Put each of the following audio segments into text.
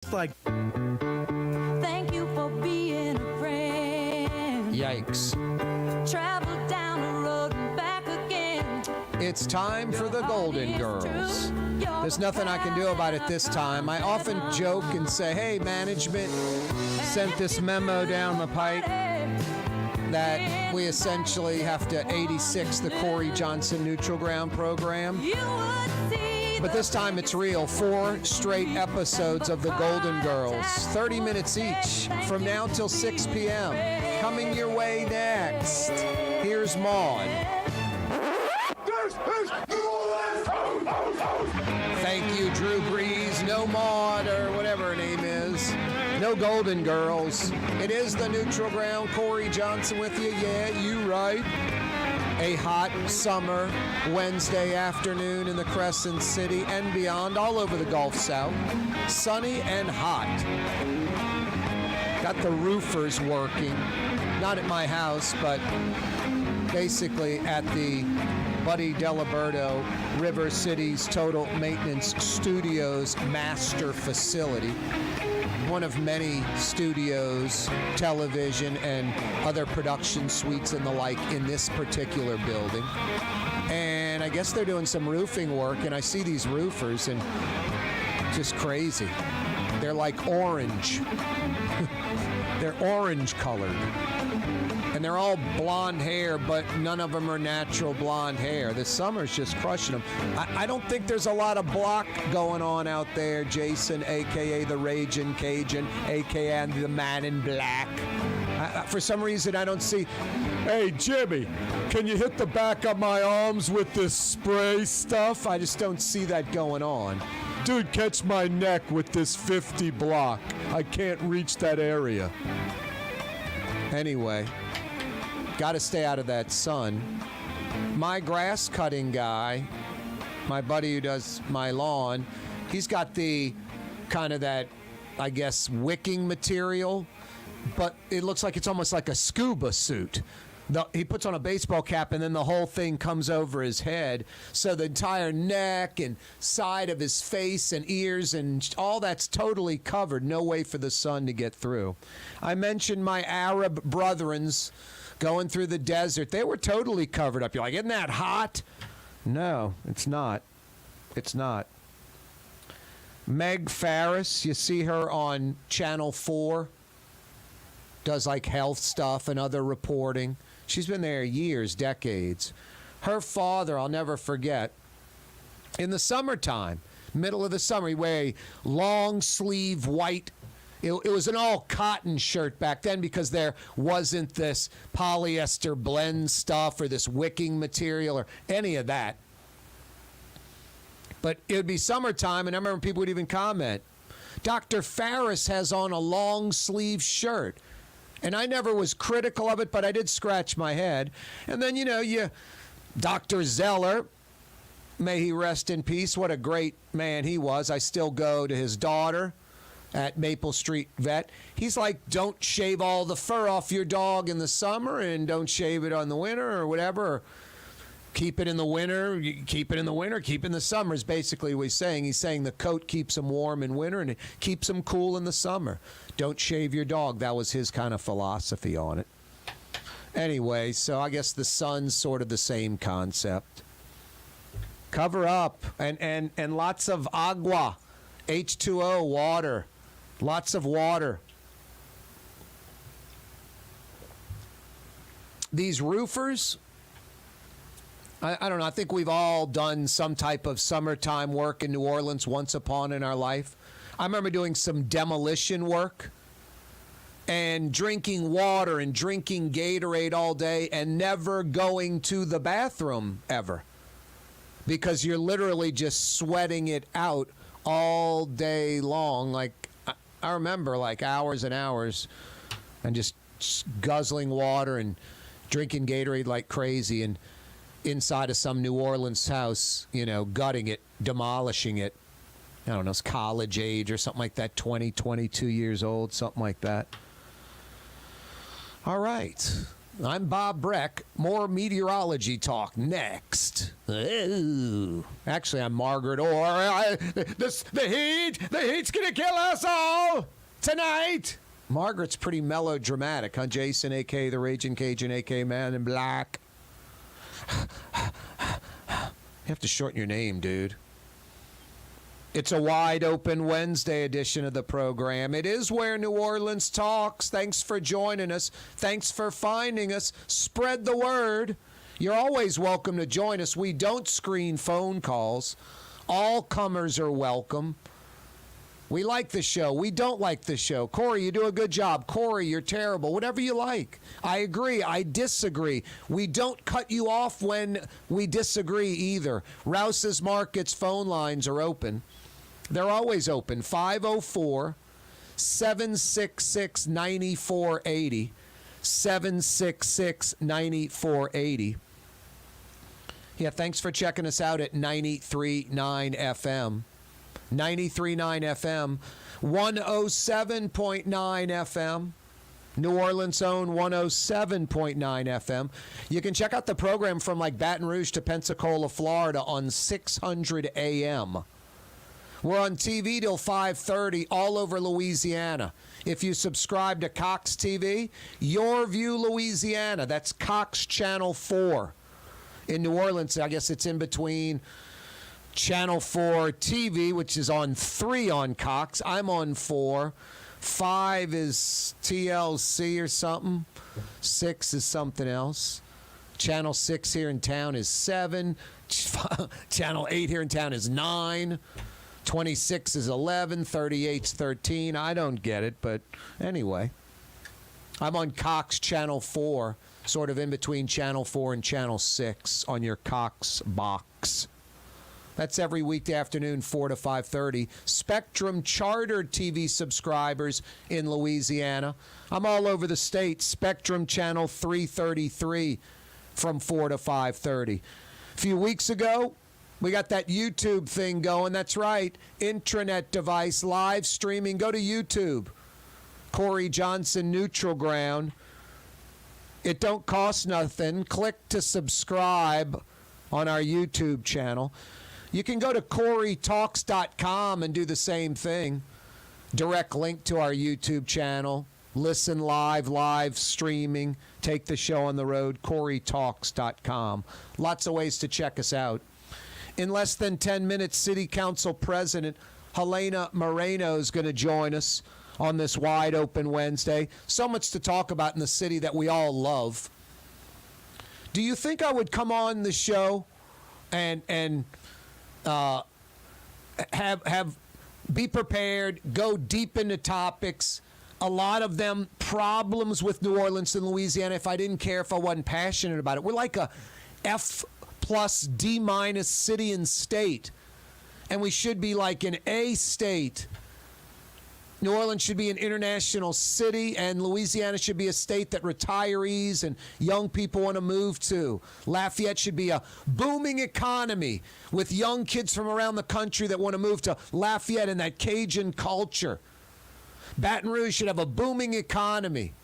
Like, thank you for being a friend. Yikes. Travel down the road and back again. It's time for the Golden Girls. There's nothing I can do about it this time. I often joke and say, hey, management sent this memo down the pipe that we essentially have to 86 the Corey Johnson Neutral Ground program. But this time it's real. 4 straight episodes of the Golden Girls. 30 minutes each from now till 6 p.m. Coming your way next. Here's Maude. Thank you, Drew Brees. No Maude or whatever her name is. No Golden Girls. It is the Neutral Ground. Corey Johnson with you. Yeah, you right. A hot summer Wednesday afternoon in the Crescent City and beyond, all over the Gulf South. Sunny and hot. Got the roofers working. Not at my house, but basically at the Buddy Deliberto River City's Total Maintenance Studios master facility. One of many studios, television, and other production suites and the like in this particular building. And I guess they're doing some roofing work, and I see these roofers, and just crazy. They're like orange. They're orange colored. And they're all blonde hair, but none of them are natural blonde hair. The summer's just crushing them. I don't think there's a lot of block going on out there, Jason, a.k.a. the Ragin' Cajun, a.k.a. the Man in Black. For some reason, I don't see, hey, Jimmy, can you hit the back of my arms with this spray stuff? I just don't see that going on. Dude, catch my neck with this 50 block. I can't reach that area. Anyway. Got to stay out of that sun. My grass cutting guy, my buddy who does my lawn, he's got the kind of that, I guess, wicking material, but it looks like it's almost like a scuba suit. He puts on a baseball cap and then the whole thing comes over his head. So the entire neck and side of his face and ears and all that's totally covered. No way for the sun to get through. I mentioned my Arab brethrens going through the desert. They were totally covered up. You're like, isn't that hot? No, it's not. It's not. Meg Farris, you see her on Channel 4, does like health stuff and other reporting. She's been there years, decades. Her father, I'll never forget, in the summertime, middle of the summer, he wear a long sleeve white. It was an all cotton shirt back then because there wasn't this polyester blend stuff or this wicking material or any of that. But it would be summertime, and I remember people would even comment, Dr. Farris has on a long sleeve shirt. And I never was critical of it, but I did scratch my head. And then, Dr. Zeller, may he rest in peace. What a great man he was. I still go to his daughter at Maple Street Vet. He's like, don't shave all the fur off your dog in the summer and don't shave it on the winter or whatever. Or keep it in the winter, keep it in the winter, keep it in the summer is basically what he's saying. He's saying the coat keeps him warm in winter and it keeps him cool in the summer. Don't shave your dog. That was his kind of philosophy on it. Anyway, so I guess the sun's sort of the same concept. Cover up and lots of agua, H2O, water. Lots of water. These roofers, I don't know. I think we've all done some type of summertime work in New Orleans once upon in our life. I remember doing some demolition work and drinking water and drinking Gatorade all day and never going to the bathroom ever because you're literally just sweating it out all day long. Like, I remember like hours and hours and just guzzling water and drinking Gatorade like crazy and inside of some New Orleans house, gutting it, demolishing it. I don't know, it's college age or something like that, 20, 22 years old, something like that. All right. I'm Bob Breck. More meteorology talk next. Ooh. Actually, I'm Margaret Orr. The heat's going to kill us all tonight. Margaret's pretty melodramatic, huh, Jason, a.k.a. the Raging Cajun, a.k.a. Man in Black? You have to shorten your name, dude. It's a wide open Wednesday edition of the program. It is where New Orleans talks. Thanks for joining us. Thanks for finding us. Spread the word. You're always welcome to join us. We don't screen phone calls. All comers are welcome. We like the show. We don't like the show. Corey, you do a good job. Corey, you're terrible. Whatever you like. I agree. I disagree. We don't cut you off when we disagree either. Rouse's Markets phone lines are open. They're always open. 504-766-9480. 766-9480. Yeah, thanks for checking us out at 93.9 FM. 93.9 FM. 107.9 FM. New Orleans' own 107.9 FM. You can check out the program from like Baton Rouge to Pensacola, Florida on 600 AM. We're on TV till 5:30 all over Louisiana. If you subscribe to Cox TV, Your View Louisiana. That's Cox Channel 4. In New Orleans, I guess it's in between Channel 4 TV, which is on 3 on Cox. I'm on 4. 5 is TLC or something. 6 is something else. Channel 6 here in town is 7. Channel 8 here in town is 9. 26 is 11, 38's 13. I don't get it, but anyway. I'm on Cox Channel 4, sort of in between Channel 4 and Channel 6 on your Cox box. That's every weekday afternoon, 4 to 5:30. Spectrum chartered TV subscribers in Louisiana. I'm all over the state. Spectrum Channel 333 from 4 to 5:30. A few weeks ago, we got that YouTube thing going. That's right. Intranet device, live streaming. Go to YouTube. Corey Johnson, Neutral Ground. It don't cost nothing. Click to subscribe on our YouTube channel. You can go to CoreyTalks.com and do the same thing. Direct link to our YouTube channel. Listen live streaming. Take the show on the road. CoreyTalks.com. Lots of ways to check us out. In less than 10 minutes, City Council President Helena Moreno is going to join us on this wide open Wednesday. So much to talk about in the city that we all love. Do you think I would come on the show and be prepared, go deep into topics, a lot of them problems with New Orleans and Louisiana, if I didn't care, if I wasn't passionate about it? We're like a F+ D- city and state, and we should be like an A state. New Orleans should be an international city, and Louisiana should be a state that retirees and young people want to move to. Lafayette should be a booming economy with young kids from around the country that want to move to Lafayette and that Cajun culture. Baton Rouge should have a booming economy.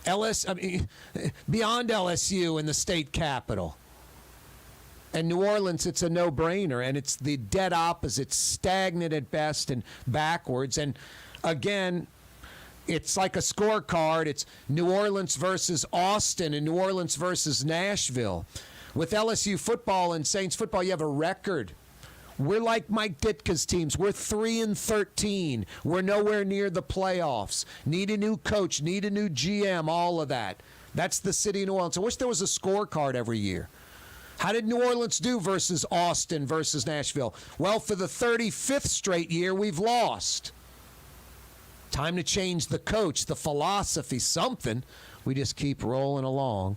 Beyond LSU in the state capital. And New Orleans, it's a no-brainer, and it's the dead opposite, stagnant at best and backwards. And again, it's like a scorecard. It's New Orleans versus Austin and New Orleans versus Nashville. With LSU football and Saints football, you have a record. We're like Mike Ditka's teams. We're 3-13. We're nowhere near the playoffs. Need a new coach, need a new GM, all of that. That's the city of New Orleans. I wish there was a scorecard every year. How did New Orleans do versus Austin versus Nashville? Well, for the 35th straight year, we've lost. Time to change the coach, the philosophy, something. We just keep rolling along.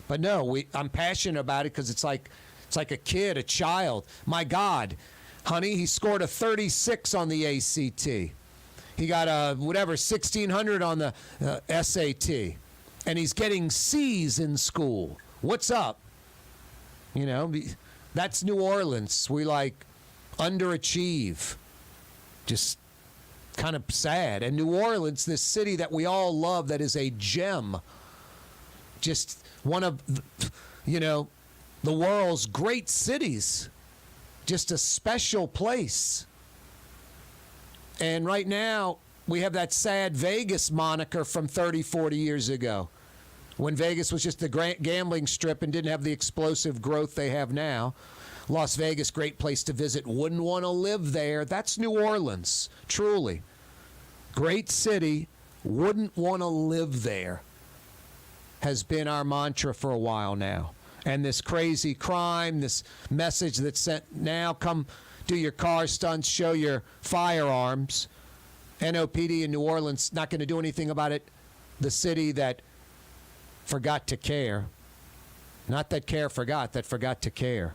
But no, I'm passionate about it because it's like a kid, a child. My God, honey, he scored a 36 on the ACT. He got a 1,600 on the SAT. And he's getting C's in school. What's up? You know, that's New Orleans. We underachieve. Just kind of sad. And New Orleans, this city that we all love, that is a gem just one of, the world's great cities. Just a special place. And right now, we have that sad Vegas moniker from 30, 40 years ago, when Vegas was just a gambling strip and didn't have the explosive growth they have now. Las Vegas, great place to visit. Wouldn't want to live there. That's New Orleans, truly. Great city, wouldn't want to live there, has been our mantra for a while now. And this crazy crime, this message that's sent now, come do your car stunts, show your firearms. NOPD in New Orleans not going to do anything about it. The city that forgot to care. Not that care forgot, that forgot to care.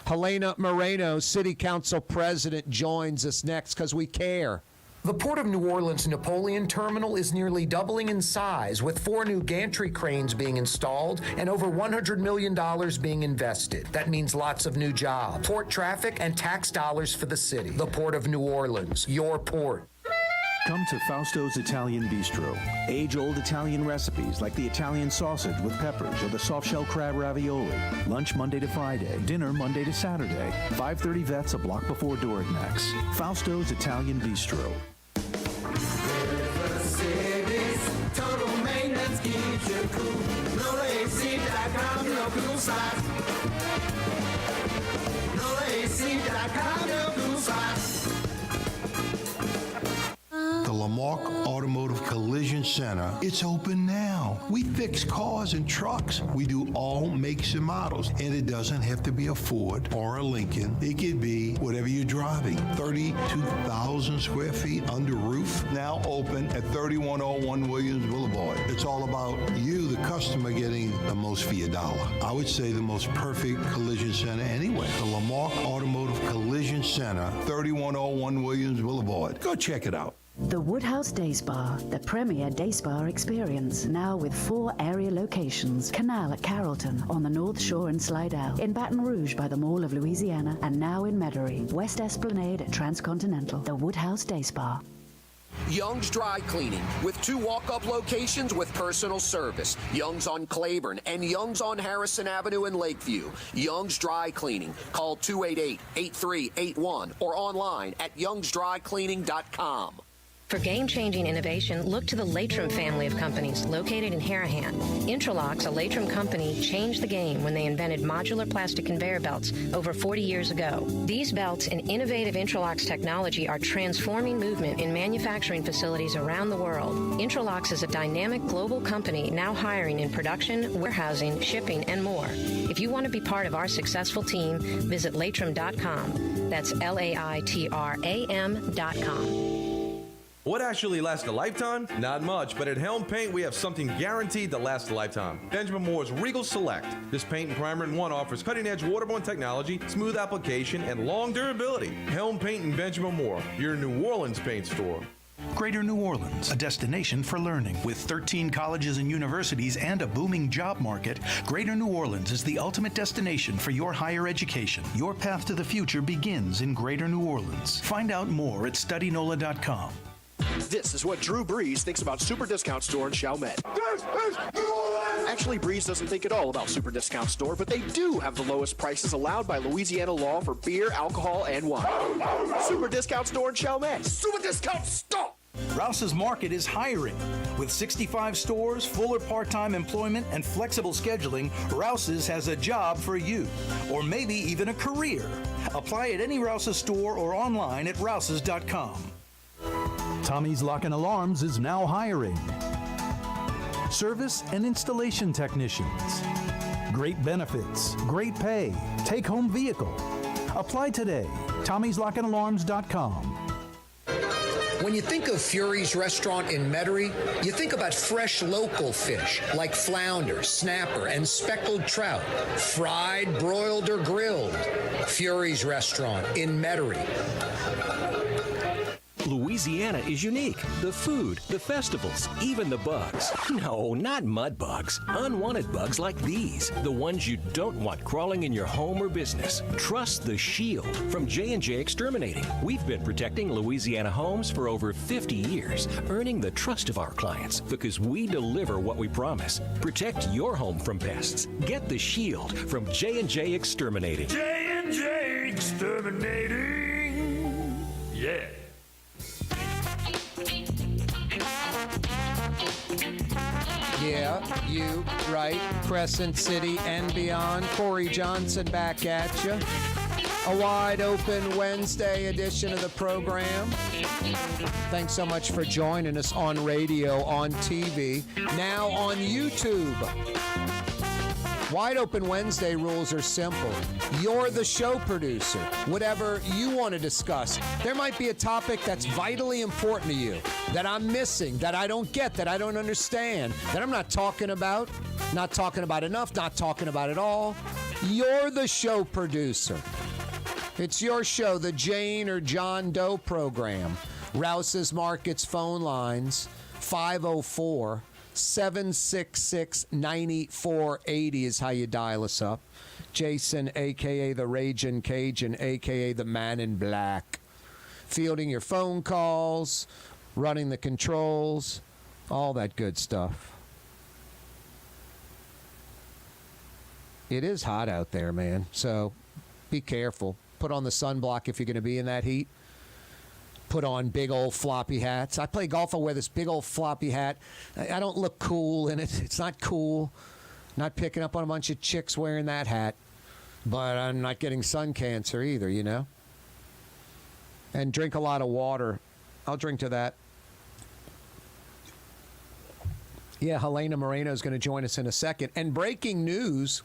Helena Moreno, City Council President, joins us next because we care. The Port of New Orleans Napoleon Terminal is nearly doubling in size, with 4 new gantry cranes being installed and over $100 million being invested. That means lots of new jobs, port traffic, and tax dollars for the city. The Port of New Orleans, your port. Come to Fausto's Italian Bistro. Age-old Italian recipes like the Italian sausage with peppers or the soft-shell crab ravioli. Lunch Monday to Friday. Dinner Monday to Saturday. 530 Vets, a block before Dorignax. Fausto's Italian Bistro. Total maintenance keeps you cool. NOLAC.com, no cool side. NOLAC.com, no cool side. The Lamarck Automotive Collision Center, it's open now. We fix cars and trucks. We do all makes and models. And it doesn't have to be a Ford or a Lincoln. It could be whatever you're driving. 32,000 square feet under roof. Now open at 3101 Williams Boulevard. It's all about you, the customer, getting the most for your dollar. I would say the most perfect collision center anywhere. The Lamarck Automotive Collision Center, 3101 Williams Boulevard. Go check it out. The Woodhouse Day Spa, the premier day spa experience, now with 4 area locations. Canal at Carrollton, on the North Shore in Slidell, in Baton Rouge by the Mall of Louisiana, and now in Metairie, West Esplanade at Transcontinental. The Woodhouse Day Spa. Young's Dry Cleaning, with 2 walk-up locations with personal service. Young's on Claiborne and Young's on Harrison Avenue in Lakeview. Young's Dry Cleaning. Call 288-8381 or online at youngsdrycleaning.com. For game-changing innovation, look to the Latrim family of companies located in Harahan. Intralox, a Latrim company, changed the game when they invented modular plastic conveyor belts over 40 years ago. These belts and innovative Intralox technology are transforming movement in manufacturing facilities around the world. Intralox is a dynamic global company now hiring in production, warehousing, shipping, and more. If you want to be part of our successful team, visit Latrim.com. That's LAITRAM.com. What actually lasts a lifetime? Not much, but at Helm Paint, we have something guaranteed to last a lifetime. Benjamin Moore's Regal Select. This paint and primer in one offers cutting-edge waterborne technology, smooth application, and long durability. Helm Paint and Benjamin Moore, your New Orleans paint store. Greater New Orleans, a destination for learning. With 13 colleges and universities and a booming job market, Greater New Orleans is the ultimate destination for your higher education. Your path to the future begins in Greater New Orleans. Find out more at studynola.com. This is what Drew Brees thinks about Super Discount Store in Chalmette. Actually, Brees doesn't think at all about Super Discount Store, but they do have the lowest prices allowed by Louisiana law for beer, alcohol, and wine. Super Discount Store in Chalmette. Super Discount Store! Rouse's Market is hiring. With 65 stores, full or part-time employment, and flexible scheduling, Rouse's has a job for you, or maybe even a career. Apply at any Rouse's store or online at rouses.com. Tommy's Lock and Alarms is now hiring service and installation technicians. Great benefits, great pay, take-home vehicle. Apply today. Tommy'sLockandAlarms.com. When you think of Fury's restaurant in Metairie, you think about fresh local fish like flounder, snapper, and speckled trout, fried, broiled, or grilled. Fury's restaurant in Metairie. Louis Louisiana is unique. The food, the festivals, even the bugs. No, not mud bugs. Unwanted bugs like these. The ones you don't want crawling in your home or business. Trust the Shield from J&J Exterminating. We've been protecting Louisiana homes for over 50 years, earning the trust of our clients because we deliver what we promise. Protect your home from pests. Get the Shield from J&J Exterminating. J&J Exterminating. Yeah. Yeah, you, right. Crescent City and beyond. Corey Johnson back at you. A wide open Wednesday edition of the program. Thanks so much for joining us on radio, on TV, now on YouTube. Wide Open Wednesday rules are simple. You're the show producer. Whatever you want to discuss. There might be a topic that's vitally important to you, that I'm missing, that I don't get, that I don't understand, that I'm not talking about enough, not talking about at all. You're the show producer. It's your show, the Jane or John Doe program. Rouse's Markets phone lines, 504-766-9480 is how you dial us up. Jason, a.k.a. the Ragin' Cajun, a.k.a. the Man in Black. Fielding your phone calls, running the controls, all that good stuff. It is hot out there, man, so be careful. Put on the sunblock if you're going to be in that heat. Put on big old floppy hats. I play golf, I wear this big old floppy hat. I don't look cool in it. It's not cool. Not picking up on a bunch of chicks wearing that hat. But I'm not getting sun cancer either, you know? And drink a lot of water. I'll drink to that. Yeah, Helena Moreno is going to join us in a second. And breaking news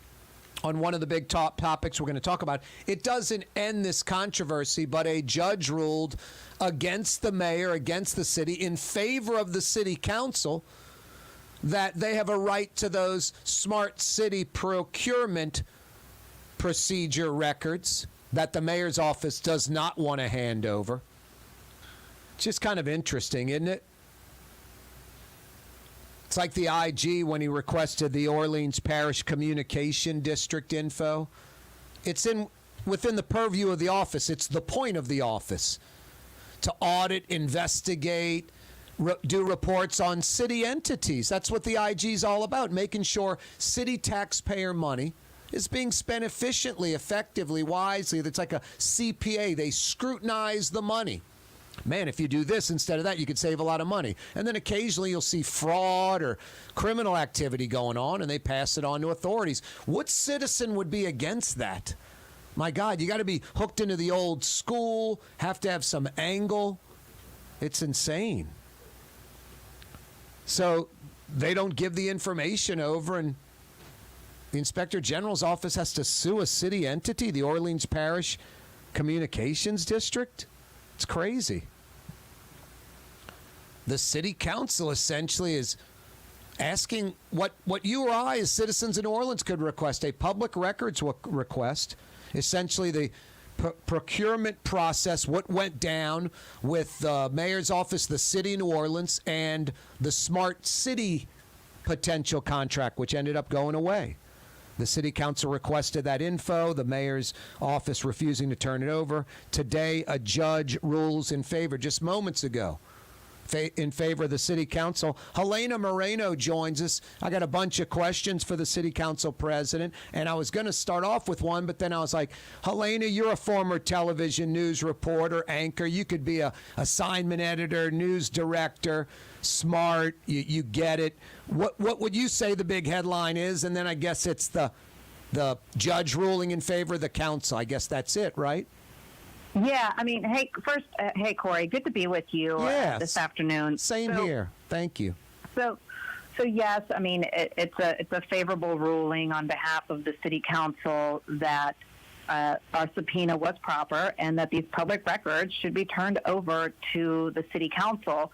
on one of the big top topics we're going to talk about. It doesn't end this controversy, but a judge ruled against the mayor, against the city, in favor of the city council, that they have a right to those smart city procurement procedure records that the mayor's office does not want to hand over. It's just kind of interesting, isn't it? It's like the IG when he requested the Orleans Parish Communication District info. It's within the purview of the office. It's the point of the office to audit, investigate, do reports on city entities. That's what the IG is all about, making sure city taxpayer money is being spent efficiently, effectively, wisely. It's like a CPA. They scrutinize the money. Man, if you do this instead of that, you could save a lot of money. And then occasionally you'll see fraud or criminal activity going on, and they pass it on to authorities. What citizen would be against that? My God, you got to be hooked into the old school, have to have some angle. It's insane. So they don't give the information over, and the Inspector General's office has to sue a city entity, the Orleans Parish Communications District. It's crazy. The city council essentially is asking what you or I as citizens in New Orleans could request, a public records request, essentially the procurement process, what went down with the mayor's office, the city of New Orleans, and the smart city potential contract, which ended up going away. The city council requested that info, the mayor's office refusing to turn it over. Today, a judge rules in favor, just moments ago, in favor of the city council. Helena Moreno joins us. I got a bunch of questions for the city council president, and I was going to start off with one, but then I was like, Helena, you're a former television news reporter, anchor. You could be a assignment editor, news director, smart, you get it. What would you say the big headline is? And then I guess it's the judge ruling in favor of the council. I guess that's it, right? Yeah, I mean, hey, first, hey, Corey, good to be with you this afternoon. Same here. Thank you. So yes, I mean, it's a favorable ruling on behalf of the city council that our subpoena was proper and that these public records should be turned over to the city council.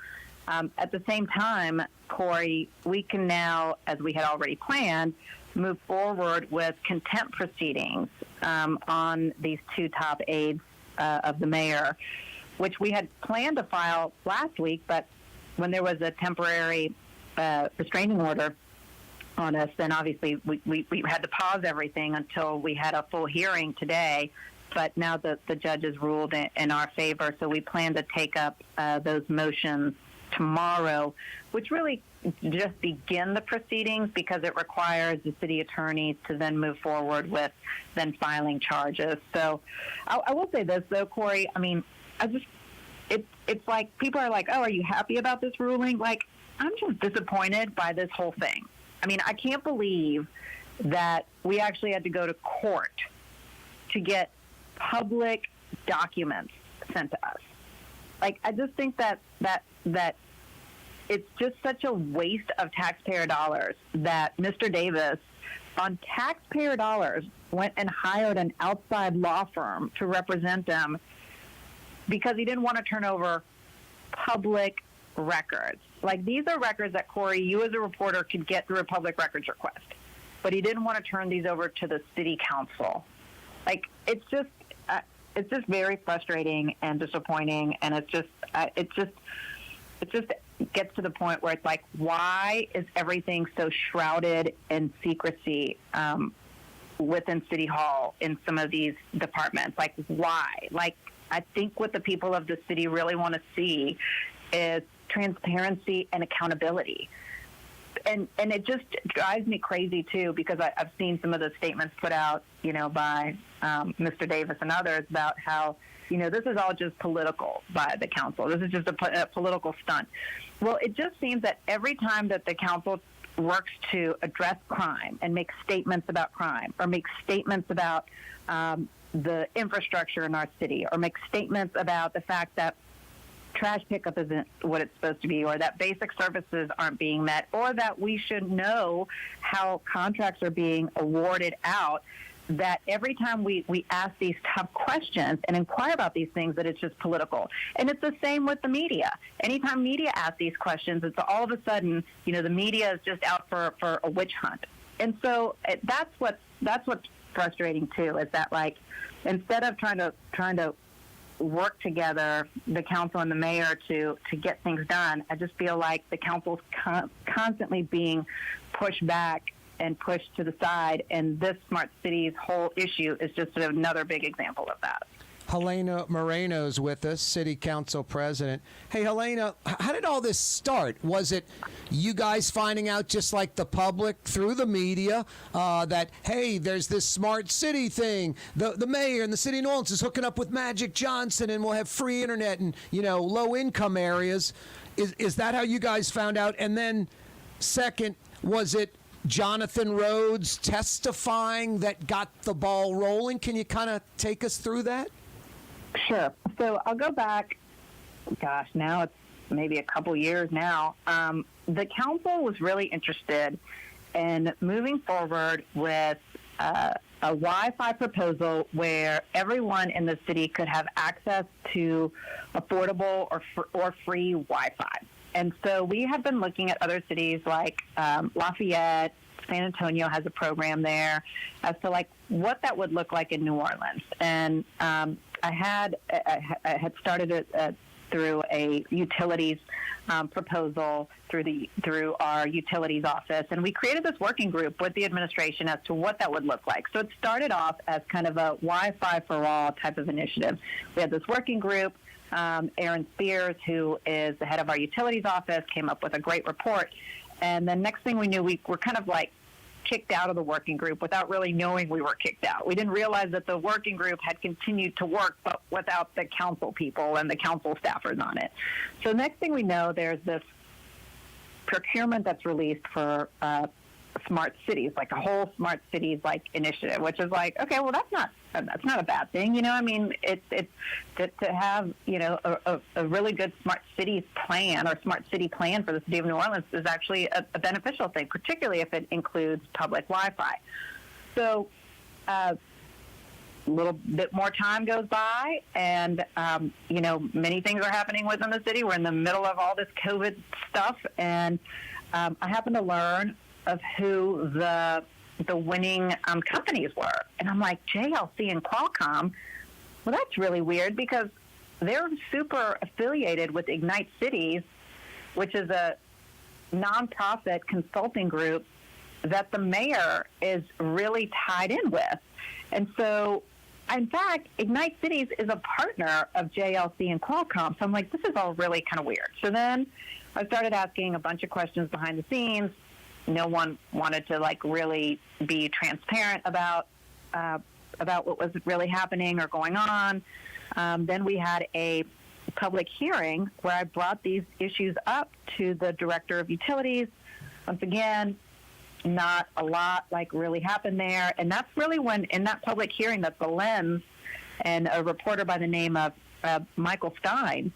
At the same time, Corey, we can now, as we had already planned, move forward with contempt proceedings on these two top aides of the mayor. which we had planned to file last week, but when there was a temporary restraining order on us, then obviously we had to pause everything until we had a full hearing today. But now the judge has ruled in our favor, so we plan to take up those motions tomorrow, which really just begin the proceedings because it requires the city attorneys to then move forward with then filing charges. So I will say this, though, Corey. I mean, it's like people are like, oh, are you happy about this ruling? Like, I'm just disappointed by this whole thing. I mean, I can't believe that we actually had to go to court to get public documents sent to us. Like, I just think that it's just such a waste of taxpayer dollars that Mr. Davis, on taxpayer dollars, went and hired an outside law firm to represent them because he didn't want to turn over public records. Like, these are records that, Corey, you as a reporter could get through a public records request, but he didn't want to turn these over to the city council. Like, it's just very frustrating and disappointing, and it just gets to the point where it's like, why is everything so shrouded in secrecy within City Hall in some of these departments? Like, why? Like, I think what the people of the city really want to see is transparency and accountability. And it just drives me crazy, too, because I've seen some of the statements put out, by Mr. Davis and others about how, this is all just political by the council. This is just a political stunt. Well, it just seems that every time that the council works to address crime and make statements about crime or make statements about the infrastructure in our city or make statements about the fact that trash pickup isn't what it's supposed to be, or that basic services aren't being met, or that we should know how contracts are being awarded out, that every time we ask these tough questions and inquire about these things, that it's just political. And it's the same with the media. Anytime media asks these questions, it's all of a sudden, the media is just out for a witch hunt. And so that's what's frustrating too, is that, like, instead of trying to work together, the council and the mayor, to get things done, I just feel like the council's constantly being pushed back and pushed to the side, and this smart city's whole issue is just another big example of that. Helena Moreno's with us, City Council President. Hey, Helena, how did all this start? Was it you guys finding out, just like the public, through the media, that, hey, there's this smart city thing, the mayor and the city of New Orleans is hooking up with Magic Johnson and we'll have free internet in, low-income areas? Is that how you guys found out? And then, second, was it Jonathan Rhodes testifying that got the ball rolling? Can you kind of take us through that? Sure. So I'll go back, now it's maybe a couple years now. The council was really interested in moving forward with a Wi-Fi proposal where everyone in the city could have access to affordable or free Wi-Fi. And so we have been looking at other cities like Lafayette. San Antonio has a program there as to, like, what that would look like in New Orleans. And I had started it through a utilities proposal through our utilities office, and we created this working group with the administration as to what that would look like. So it started off as kind of a Wi-Fi for all type of initiative. We had this working group. Aaron Spears, who is the head of our utilities office, came up with a great report. And then next thing we knew, we were kind of like kicked out of the working group without really knowing we were kicked out. We didn't realize that the working group had continued to work, but without the council people and the council staffers on it. So next thing we know, there's this procurement that's released for smart cities, like a whole smart cities like initiative, which is like, okay, well, that's not a bad thing, I mean, it's to have a really good smart cities plan or smart city plan for the city of New Orleans is actually a beneficial thing, particularly if it includes public Wi-Fi. So a little bit more time goes by, and many things are happening within the city. We're in the middle of all this COVID stuff, and I happen to learn of who the winning companies were. And I'm like, JLC and Qualcomm? Well, that's really weird, because they're super affiliated with Ignite Cities, which is a nonprofit consulting group that the mayor is really tied in with. And so, in fact, Ignite Cities is a partner of JLC and Qualcomm. So I'm like, this is all really kind of weird. So then I started asking a bunch of questions behind the scenes. No one wanted to really be transparent about what was really happening or going on. Then we had a public hearing where I brought these issues up to the director of utilities. Once again, not a lot really happened there. And that's really when, in that public hearing, that the Lens and a reporter by the name of Michael Stein,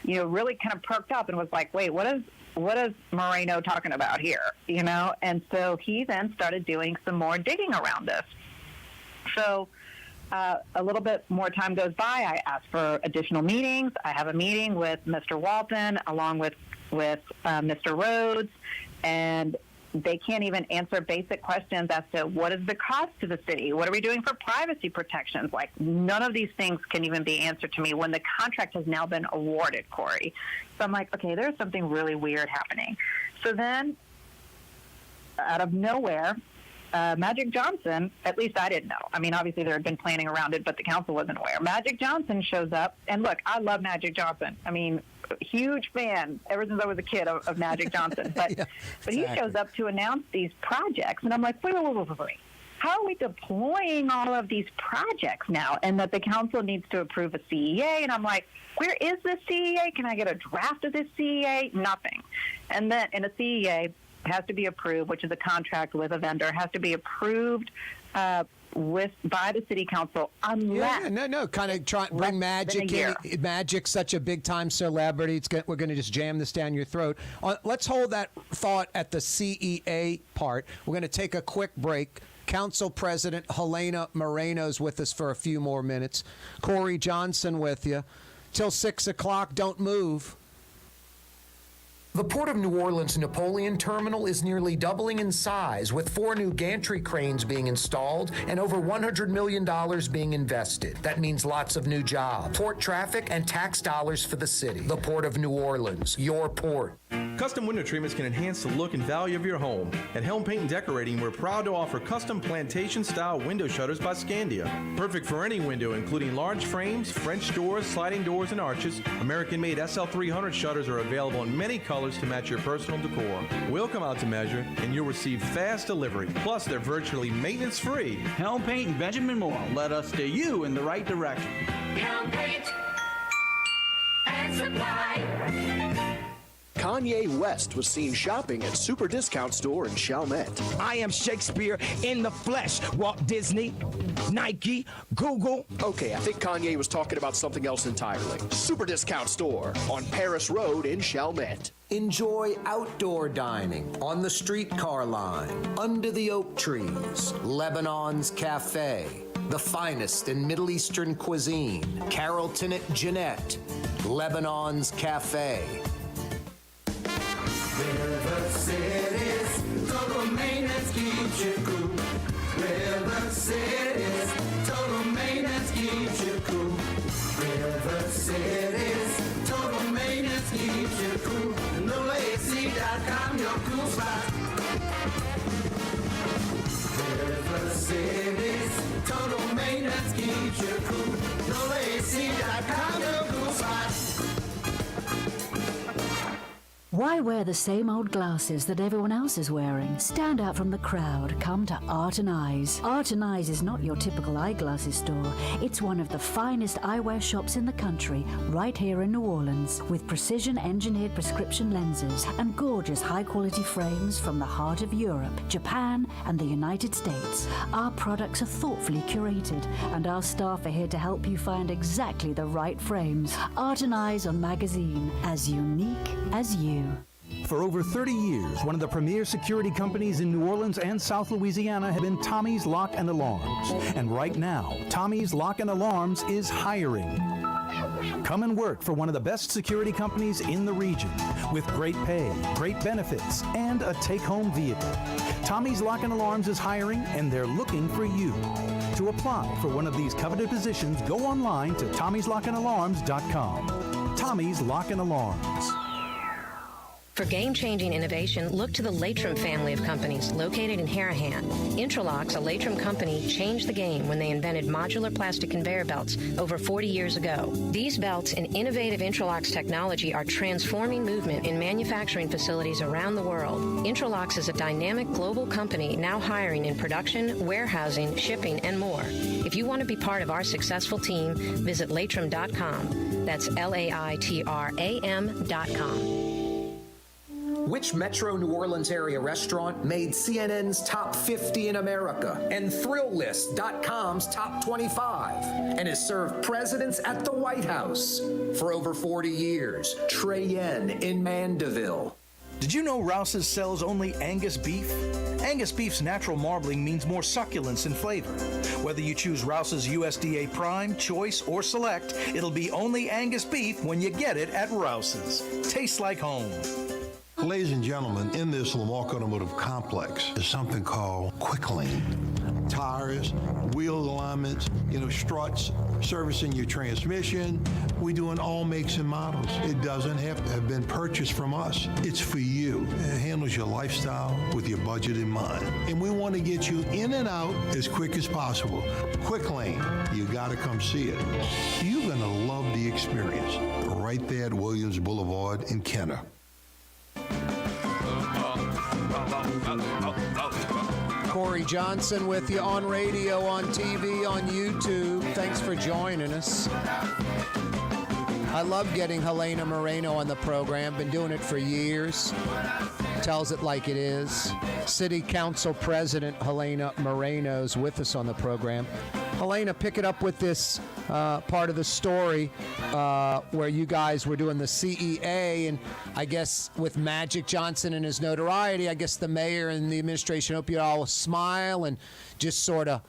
really kind of perked up and was like, wait, what is Moreno talking about here? And so he then started doing some more digging around this. So a little bit more time goes by. I ask for additional meetings. I have a meeting with Mr. Walton along with Mr. Rhodes, and they can't even answer basic questions as to what is the cost to the city? What are we doing for privacy protections? None of these things can even be answered to me when the contract has now been awarded, Corey. So I'm like, okay, there's something really weird happening. So then, out of nowhere, Magic Johnson, at least I didn't know. I mean, obviously there had been planning around it, but the council wasn't aware. Magic Johnson shows up, and look, I love Magic Johnson. I mean, huge fan ever since I was a kid of Magic Johnson. But Yeah, but he shows up to announce these projects, and I'm like, wait. How are we deploying all of these projects now? And that the council needs to approve a CEA, and I'm like, where is this CEA? Can I get a draft of this CEA? Nothing. And then in a CEA, has to be approved, which is a contract with a vendor, has to be approved by the city council unless... No, kind of bring Magic in. Magic's such a big-time celebrity. We're going to just jam this down your throat. Let's hold that thought at the CEA part. We're going to take a quick break. Council President Helena Moreno's with us for a few more minutes. Corey Johnson with you. Till 6 o'clock, don't move. The Port of New Orleans Napoleon Terminal is nearly doubling in size, with 4 new gantry cranes being installed and over $100 million being invested. That means lots of new jobs, port traffic, and tax dollars for the city. The Port of New Orleans, your port. Custom window treatments can enhance the look and value of your home. At Helm Paint and Decorating, we're proud to offer custom plantation-style window shutters by Scandia. Perfect for any window, including large frames, French doors, sliding doors, and arches. American-made SL300 shutters are available in many colors to match your personal decor. We'll come out to measure, and you'll receive fast delivery. Plus, they're virtually maintenance-free. Helm Paint and Benjamin Moore let us steer you in the right direction. Helm Paint and Supply. Kanye West was seen shopping at Super Discount Store in Chalmette. I am Shakespeare in the flesh. Walt Disney, Nike, Google. Okay, I think Kanye was talking about something else entirely. Super Discount Store on Paris Road in Chalmette. Enjoy outdoor dining on the streetcar line, under the oak trees, Lebanon's Cafe, the finest in Middle Eastern cuisine, Carrollton at Jeanette, Lebanon's Cafe. River City's total maintenance keeps you cool. River City's total maintenance keeps you cool. River City's total maintenance keeps you cool. NoAC.com, your cool spot. River City's total maintenance keeps you cool. NoAC.com, your cool spot. Why wear the same old glasses that everyone else is wearing? Stand out from the crowd. Come to Art and Eyes. Art and Eyes is not your typical eyeglasses store. It's one of the finest eyewear shops in the country, right here in New Orleans, with precision-engineered prescription lenses and gorgeous high-quality frames from the heart of Europe, Japan, and the United States. Our products are thoughtfully curated, and our staff are here to help you find exactly the right frames. Art and Eyes on Magazine, as unique as you. For over 30 years, one of the premier security companies in New Orleans and South Louisiana have been Tommy's Lock and Alarms. And right now, Tommy's Lock and Alarms is hiring. Come and work for one of the best security companies in the region with great pay, great benefits, and a take-home vehicle. Tommy's Lock and Alarms is hiring, and they're looking for you. To apply for one of these coveted positions, go online to Tommy'sLockandAlarms.com. Tommy's Lock and Alarms. For game-changing innovation, look to the Latrim family of companies located in Harahan. Intralocks, a Latrim company, changed the game when they invented modular plastic conveyor belts over 40 years ago. These belts and innovative Intralocks technology are transforming movement in manufacturing facilities around the world. Intralocks is a dynamic global company now hiring in production, warehousing, shipping, and more. If you want to be part of our successful team, visit Latrim.com. That's LAITRAM.com. Which Metro New Orleans area restaurant made CNN's Top 50 in America and ThrillList.com's Top 25 and has served presidents at the White House for over 40 years? Trey Yen in Mandeville. Did you know Rouse's sells only Angus beef? Angus beef's natural marbling means more succulence and flavor. Whether you choose Rouse's USDA Prime, Choice, or Select, it'll be only Angus beef when you get it at Rouse's. Tastes like home. Ladies and gentlemen, in this Lamarck Automotive Complex is something called Quick Lane. Tires, wheel alignments, struts, servicing your transmission. We're doing all makes and models. It doesn't have to have been purchased from us. It's for you. It handles your lifestyle with your budget in mind. And we want to get you in and out as quick as possible. Quick Lane, you got to come see it. You're going to love the experience. Right there at Williams Boulevard in Kenner. Corey Johnson with you on radio, on TV, on YouTube. Thanks for joining us. I love getting Helena Moreno on the program. Been doing it for years. Tells it like it is. City Council President Helena Moreno's with us on the program. Helena, pick it up with this part of the story where you guys were doing the CEA, and I guess with Magic Johnson and his notoriety, I guess the mayor and the administration hope you all smile and just sort of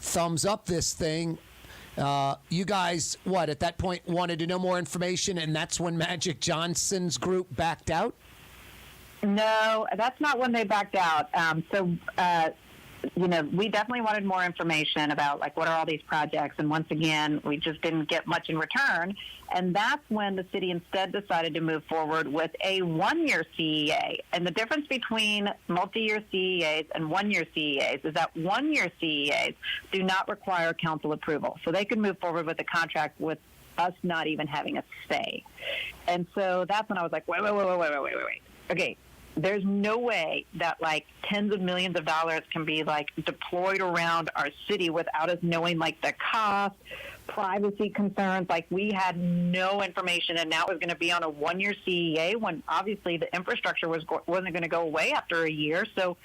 thumbs up this thing. You guys, at that point wanted to know more information, and that's when Magic Johnson's group backed out? No, that's not when they backed out. We definitely wanted more information about, what are all these projects? And once again, we just didn't get much in return. And that's when the city instead decided to move forward with a one-year CEA. And the difference between multi-year CEAs and one-year CEAs is that one-year CEAs do not require council approval. So they can move forward with a contract with us not even having a say. And so that's when I was like, wait. Okay. There's no way that tens of millions of dollars can be deployed around our city without us knowing the cost, privacy concerns. We had no information, and now it was going to be on a one-year CEA when obviously the infrastructure wasn't going to go away after a year. So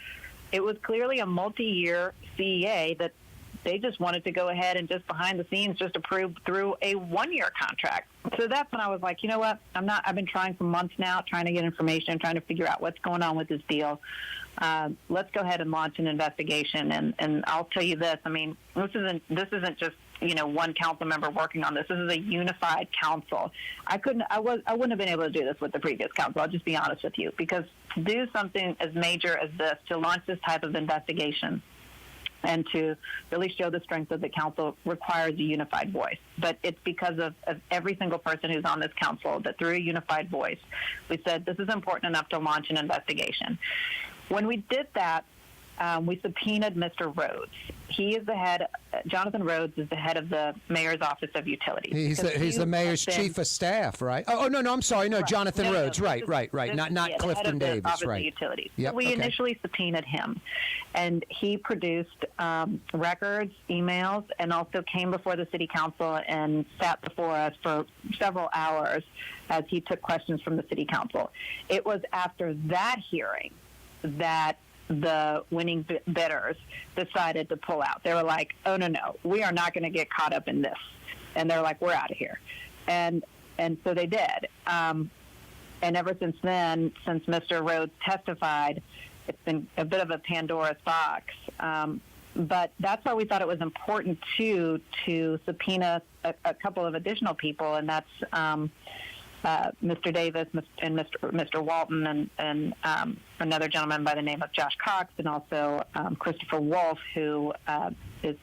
it was clearly a multi-year CEA that they just wanted to go ahead and just behind the scenes just approve through a one-year contract. So that's when I was like, you know what? I've been trying for months now, trying to get information, trying to figure out what's going on with this deal. Let's go ahead and launch an investigation. And I'll tell you this. I mean, this isn't just, one council member working on this. This is a unified council. I wouldn't have been able to do this with the previous council. I'll just be honest with you, because to do something as major as this, to launch this type of investigation, and to really show the strength of the council requires a unified voice. But it's because of every single person who's on this council that through a unified voice, we said this is important enough to launch an investigation. When we did that, we subpoenaed Mr. Rhodes. He is the head. Jonathan Rhodes is the head of the mayor's office of utilities. He's the mayor's chief of staff, right? Oh no, I'm sorry. No, right. Jonathan Rhodes. Right. Not Clifton Davis. Office right. Of utilities. Yep, we initially subpoenaed him, and he produced records, emails, and also came before the city council and sat before us for several hours as he took questions from the city council. It was after that hearing that the winning bidders decided to pull out. They were like, oh, no, we are not going to get caught up in this. And they're like, we're out of here. And so they did. And ever since then, since Mr. Rhodes testified, it's been a bit of a Pandora's box. But that's why we thought it was important, too, to subpoena a couple of additional people, and that's Mr. Davis and Mr. Walton and another gentleman by the name of Josh Cox, and also Christopher Wolf, who is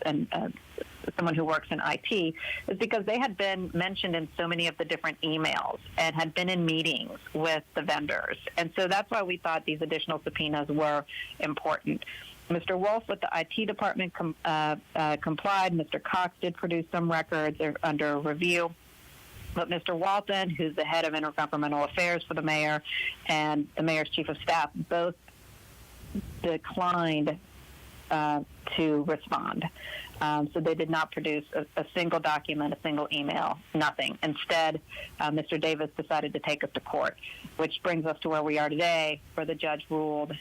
someone who works in IT, is because they had been mentioned in so many of the different emails and had been in meetings with the vendors. And so that's why we thought these additional subpoenas were important. Mr. Wolf with the IT department complied. Mr. Cox did produce some records under review. But Mr. Walton, who's the head of intergovernmental affairs for the mayor, and the mayor's chief of staff both declined to respond. So they did not produce a single document, a single email, nothing. Instead, Mr. Davis decided to take us to court, which brings us to where we are today, where the judge ruled,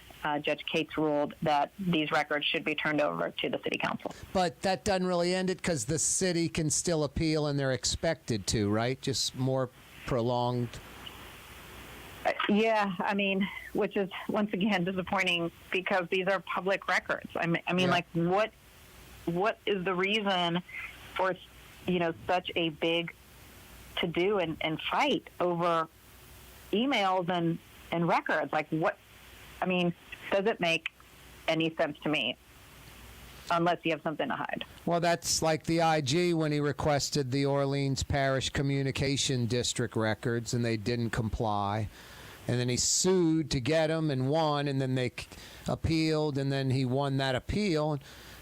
Judge Cates ruled, that these records should be turned over to the city council. But that doesn't really end it because the city can still appeal, and they're expected to, right? Just more prolonged. Yeah, I mean, which is, once again, disappointing because these are public records. I mean, like, what is the reason for, such a big to-do and fight over emails and records? Like, what, I mean, does it make any sense to me? Unless you have something to hide. Well, that's like the IG when he requested the Orleans Parish Communication District records, and they didn't comply. And then he sued to get them and won, and then they appealed, and then he won that appeal.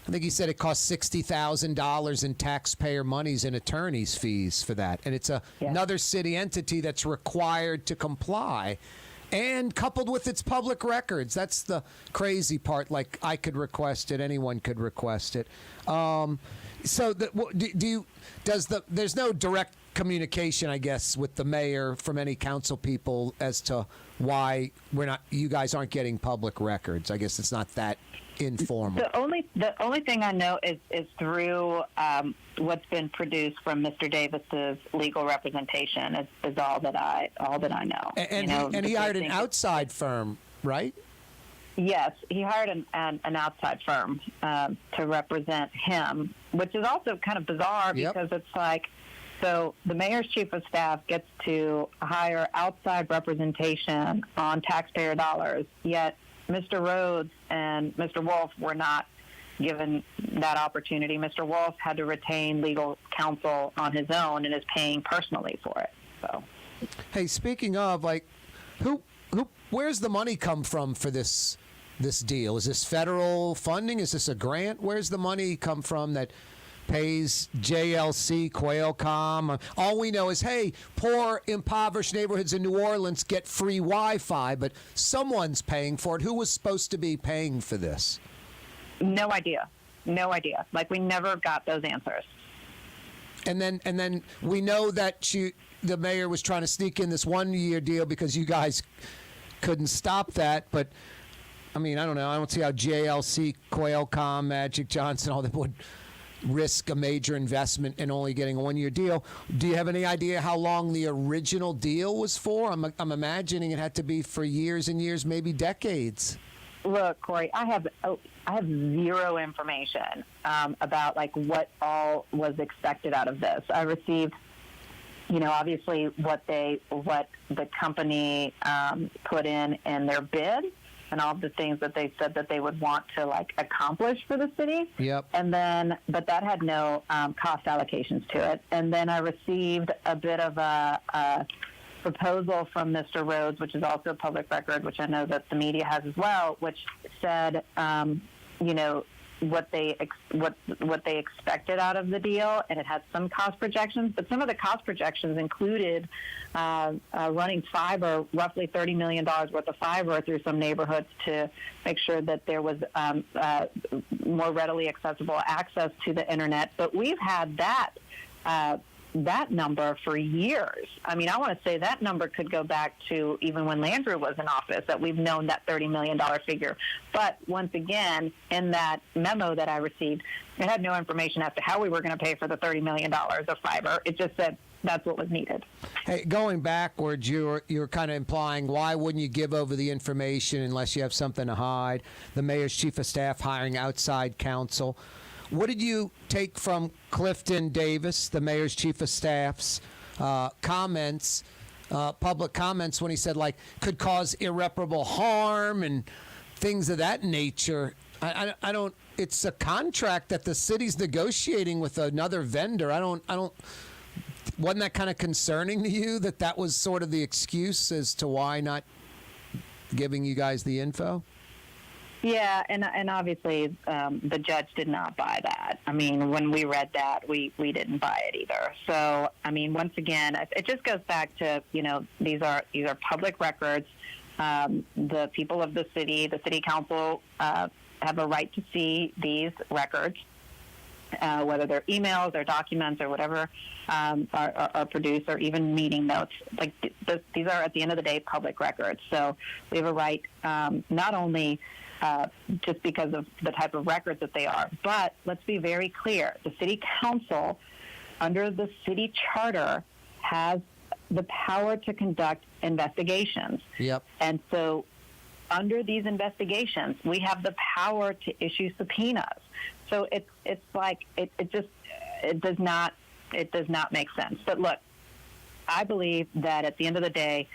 I think he said it cost $60,000 in taxpayer monies and attorney's fees for that. And it's another city entity that's required to comply. And coupled with its public records. That's the crazy part. Like, I could request it. Anyone could request it. So there's no direct communication, I guess, with the mayor from any council people as to why you guys aren't getting public records. I guess it's not that informal. The only thing I know is through what's been produced from Mr. Davis's legal representation is all that I know. And he hired an outside firm, right? Yes, he hired an outside firm to represent him, which is also kind of bizarre because it's like, so the mayor's chief of staff gets to hire outside representation on taxpayer dollars, yet Mr. Rhodes and Mr. Wolf were not given that opportunity. Mr. Wolf had to retain legal counsel on his own and is paying personally for it. So, hey, speaking of, like, where's the money come from for this deal? Is this federal funding? Is this a grant? Where's the money come from that pays JLC, Quailcom? All we know is, hey, poor, impoverished neighborhoods in New Orleans get free Wi-Fi, but someone's paying for it. Who was supposed to be paying for this? No idea. Like, we never got those answers. And then we know that the mayor was trying to sneak in this 1-year deal because you guys couldn't stop that, but I mean, I don't know. I don't see how JLC, Quailcom, Magic Johnson, all that would risk a major investment and only getting a 1-year deal. Do you have any idea how long the original deal was for? I'm imagining it had to be for years and years, maybe decades. Look, Corey, I have zero information about like what all was expected out of this. I received, obviously what the company put in their bid, and all the things that they said that they would want to like accomplish for the city. Yep. And then, but that had no cost allocations to it. And then I received a bit of a proposal from Mr. Rhodes, which is also a public record, which I know that the media has as well, which said, what they expected out of the deal, and it had some cost projections, but some of the cost projections included running fiber, roughly $30 million worth of fiber through some neighborhoods to make sure that there was more readily accessible access to the internet. But we've had that number for years. I mean, I want to say that number could go back to even when Landrieu was in office, that we've known that $30 million figure. But once again, in that memo that I received, it had no information as to how we were going to pay for the $30 million of fiber. It just said that's what was needed. Hey, going backwards, you're kind of implying, why wouldn't you give over the information unless you have something to hide? The mayor's chief of staff hiring outside counsel. What did you take from Clifton Davis, the mayor's chief of staff's comments public comments when he said, like, could cause irreparable harm and things of that nature. I don't. It's a contract that the city's negotiating with another vendor. I don't. Wasn't that kind of concerning to you that was sort of the excuse as to why not giving you guys the info? Yeah, and obviously the judge did not buy that. I mean, when we read that, we didn't buy it either. So, I mean, once again, it just goes back to, these are public records. The people of the city council have a right to see these records, whether they're emails or documents or whatever are produced, or even meeting notes. Like these are, at the end of the day, public records. So we have a right not only just because of the type of records that they are, but let's be very clear. The city council, under the city charter, has the power to conduct investigations. Yep. And so under these investigations, we have the power to issue subpoenas. So it's like it does not make sense. But look, I believe that at the end of the day,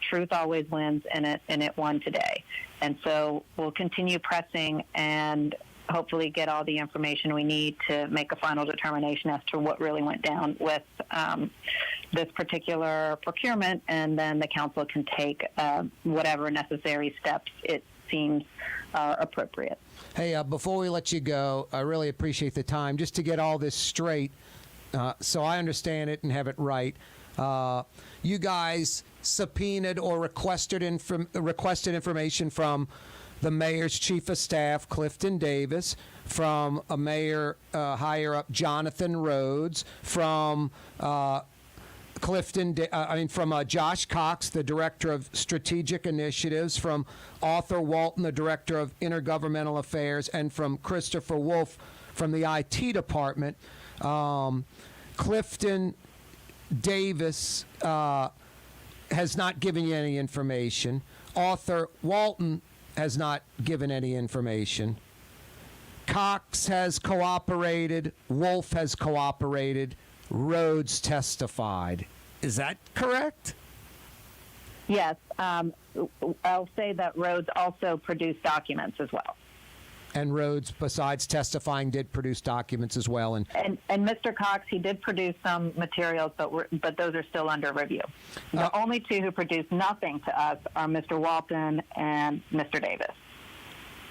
truth always wins, and it won today. And so we'll continue pressing and hopefully get all the information we need to make a final determination as to what really went down with this particular procurement, and then the council can take whatever necessary steps it seems are appropriate. Hey, before we let you go, I really appreciate the time. Just to get all this straight, so I understand it and have it right. You guys subpoenaed or requested information from the mayor's chief of staff, Clifton Davis, from a mayor higher up, Jonathan Rhodes, from from Josh Cox, the director of strategic initiatives, from Arthur Walton, the director of intergovernmental affairs, and from Christopher Wolf from the IT department. Clifton Davis has not given you any information. Arthur Walton has not given any information. Cox has cooperated. Wolf has cooperated. Rhodes testified. Is that correct? Yes. I'll say that Rhodes also produced documents as well. And Rhodes, besides testifying, did produce documents as well. And Mr. Cox, he did produce some materials, but those are still under review. The only two who produced nothing to us are Mr. Walton and Mr. Davis.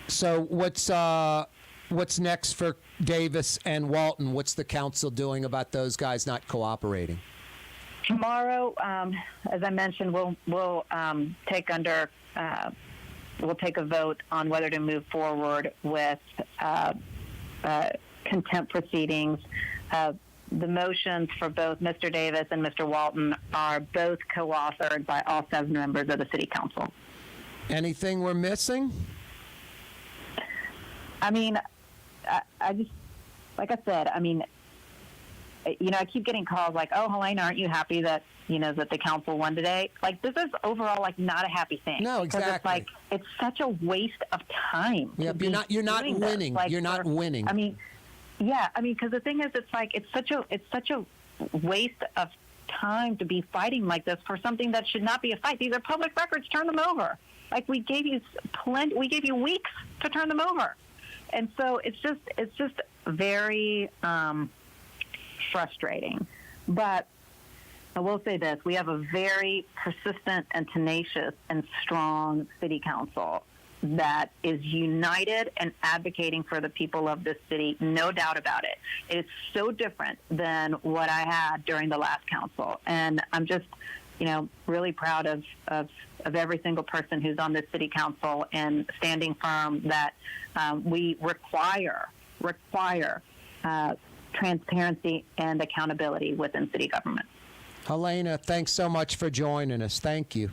So what's next for Davis and Walton? What's the council doing about those guys not cooperating? Tomorrow, as I mentioned, we'll take under. We'll take a vote on whether to move forward with contempt proceedings. The motions for both Mr. Davis and Mr. Walton are both co-authored by all 7 members of the City Council. Anything we're missing? I mean, I just, like I said, I mean, I keep getting calls like, oh, Helena, aren't you happy that, that the council won today? Like, this is overall, like, not a happy thing. No, exactly. It's like, it's such a waste of time. Yep, you're not winning. Like, you're not winning. I mean, yeah, I mean, because the thing is, it's like, it's such a waste of time to be fighting like this for something that should not be a fight. These are public records. Turn them over. Like, we gave you weeks to turn them over. And so it's just very frustrating. But I will say this: we have a very persistent and tenacious and strong city council that is united and advocating for the people of this city, no doubt about it. It is so different than what I had during the last council. And I'm just, really proud of every single person who's on this city council and standing firm that we require transparency and accountability within city government. Helena, thanks so much for joining us. Thank you.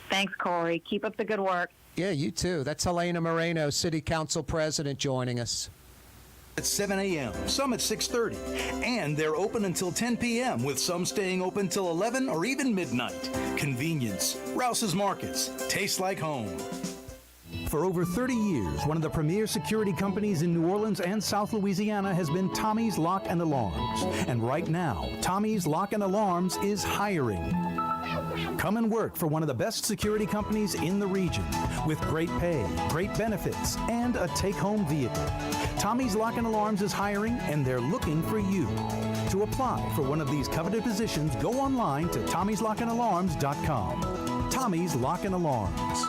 Thanks, Corey. Keep up the good work. Yeah, you too. That's Helena Moreno, City Council President, joining us. At 7 a.m., some at 6:30, and they're open until 10 p.m., with some staying open till 11 or even midnight. Convenience. Rouse's Markets. Tastes like home. For over 30 years, one of the premier security companies in New Orleans and South Louisiana has been Tommy's Lock and Alarms. And right now, Tommy's Lock and Alarms is hiring. Come and work for one of the best security companies in the region with great pay, great benefits, and a take-home vehicle. Tommy's Lock and Alarms is hiring, and they're looking for you. To apply for one of these coveted positions, go online to tommyslockandalarms.com. Tommy's Lock and Alarms.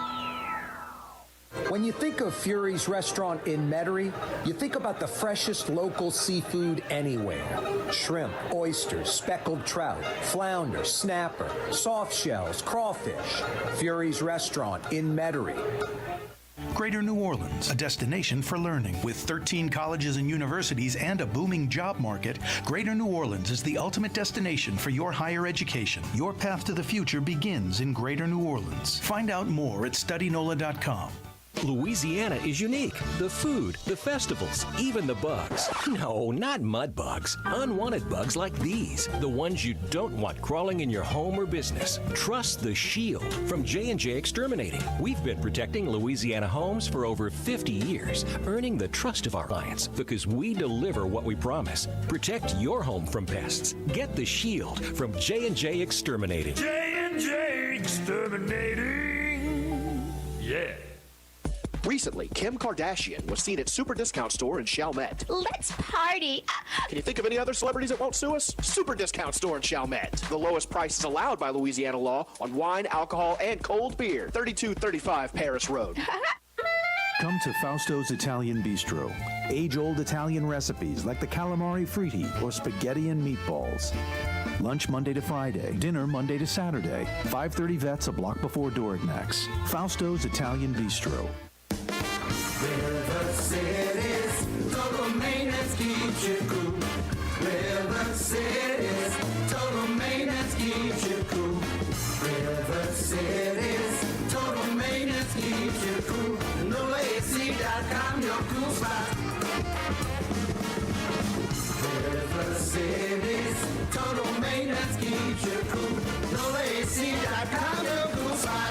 When you think of Fury's restaurant in Metairie, you think about the freshest local seafood anywhere. Shrimp, oysters, speckled trout, flounder, snapper, soft shells, crawfish. Fury's restaurant in Metairie. Greater New Orleans, a destination for learning. With 13 colleges and universities and a booming job market, Greater New Orleans is the ultimate destination for your higher education. Your path to the future begins in Greater New Orleans. Find out more at studynola.com. Louisiana is unique. The food, the festivals, even the bugs. No, not mud bugs. Unwanted bugs like these. The ones you don't want crawling in your home or business. Trust the Shield from J&J Exterminating. We've been protecting Louisiana homes for over 50 years, earning the trust of our clients because we deliver what we promise. Protect your home from pests. Get the Shield from J&J Exterminating. J&J Exterminating. Yeah. Recently, Kim Kardashian was seen at Super Discount Store in Chalmette. Let's party. Can you think of any other celebrities that won't sue us? Super Discount Store in Chalmette. The lowest prices allowed by Louisiana law on wine, alcohol, and cold beer. 3235 Paris Road. Come to Fausto's Italian Bistro. Age-old Italian recipes like the calamari fritti or spaghetti and meatballs. Lunch Monday to Friday. Dinner Monday to Saturday. 530 Vets, a block before Dorignax. Fausto's Italian Bistro. River City's total maintenance keeps you cool. River City's total maintenance keeps you cool. River City's total maintenance keeps you cool. NoAC.com, your cool spot. River City's total maintenance keeps you cool. NoAC.com, your cool spot.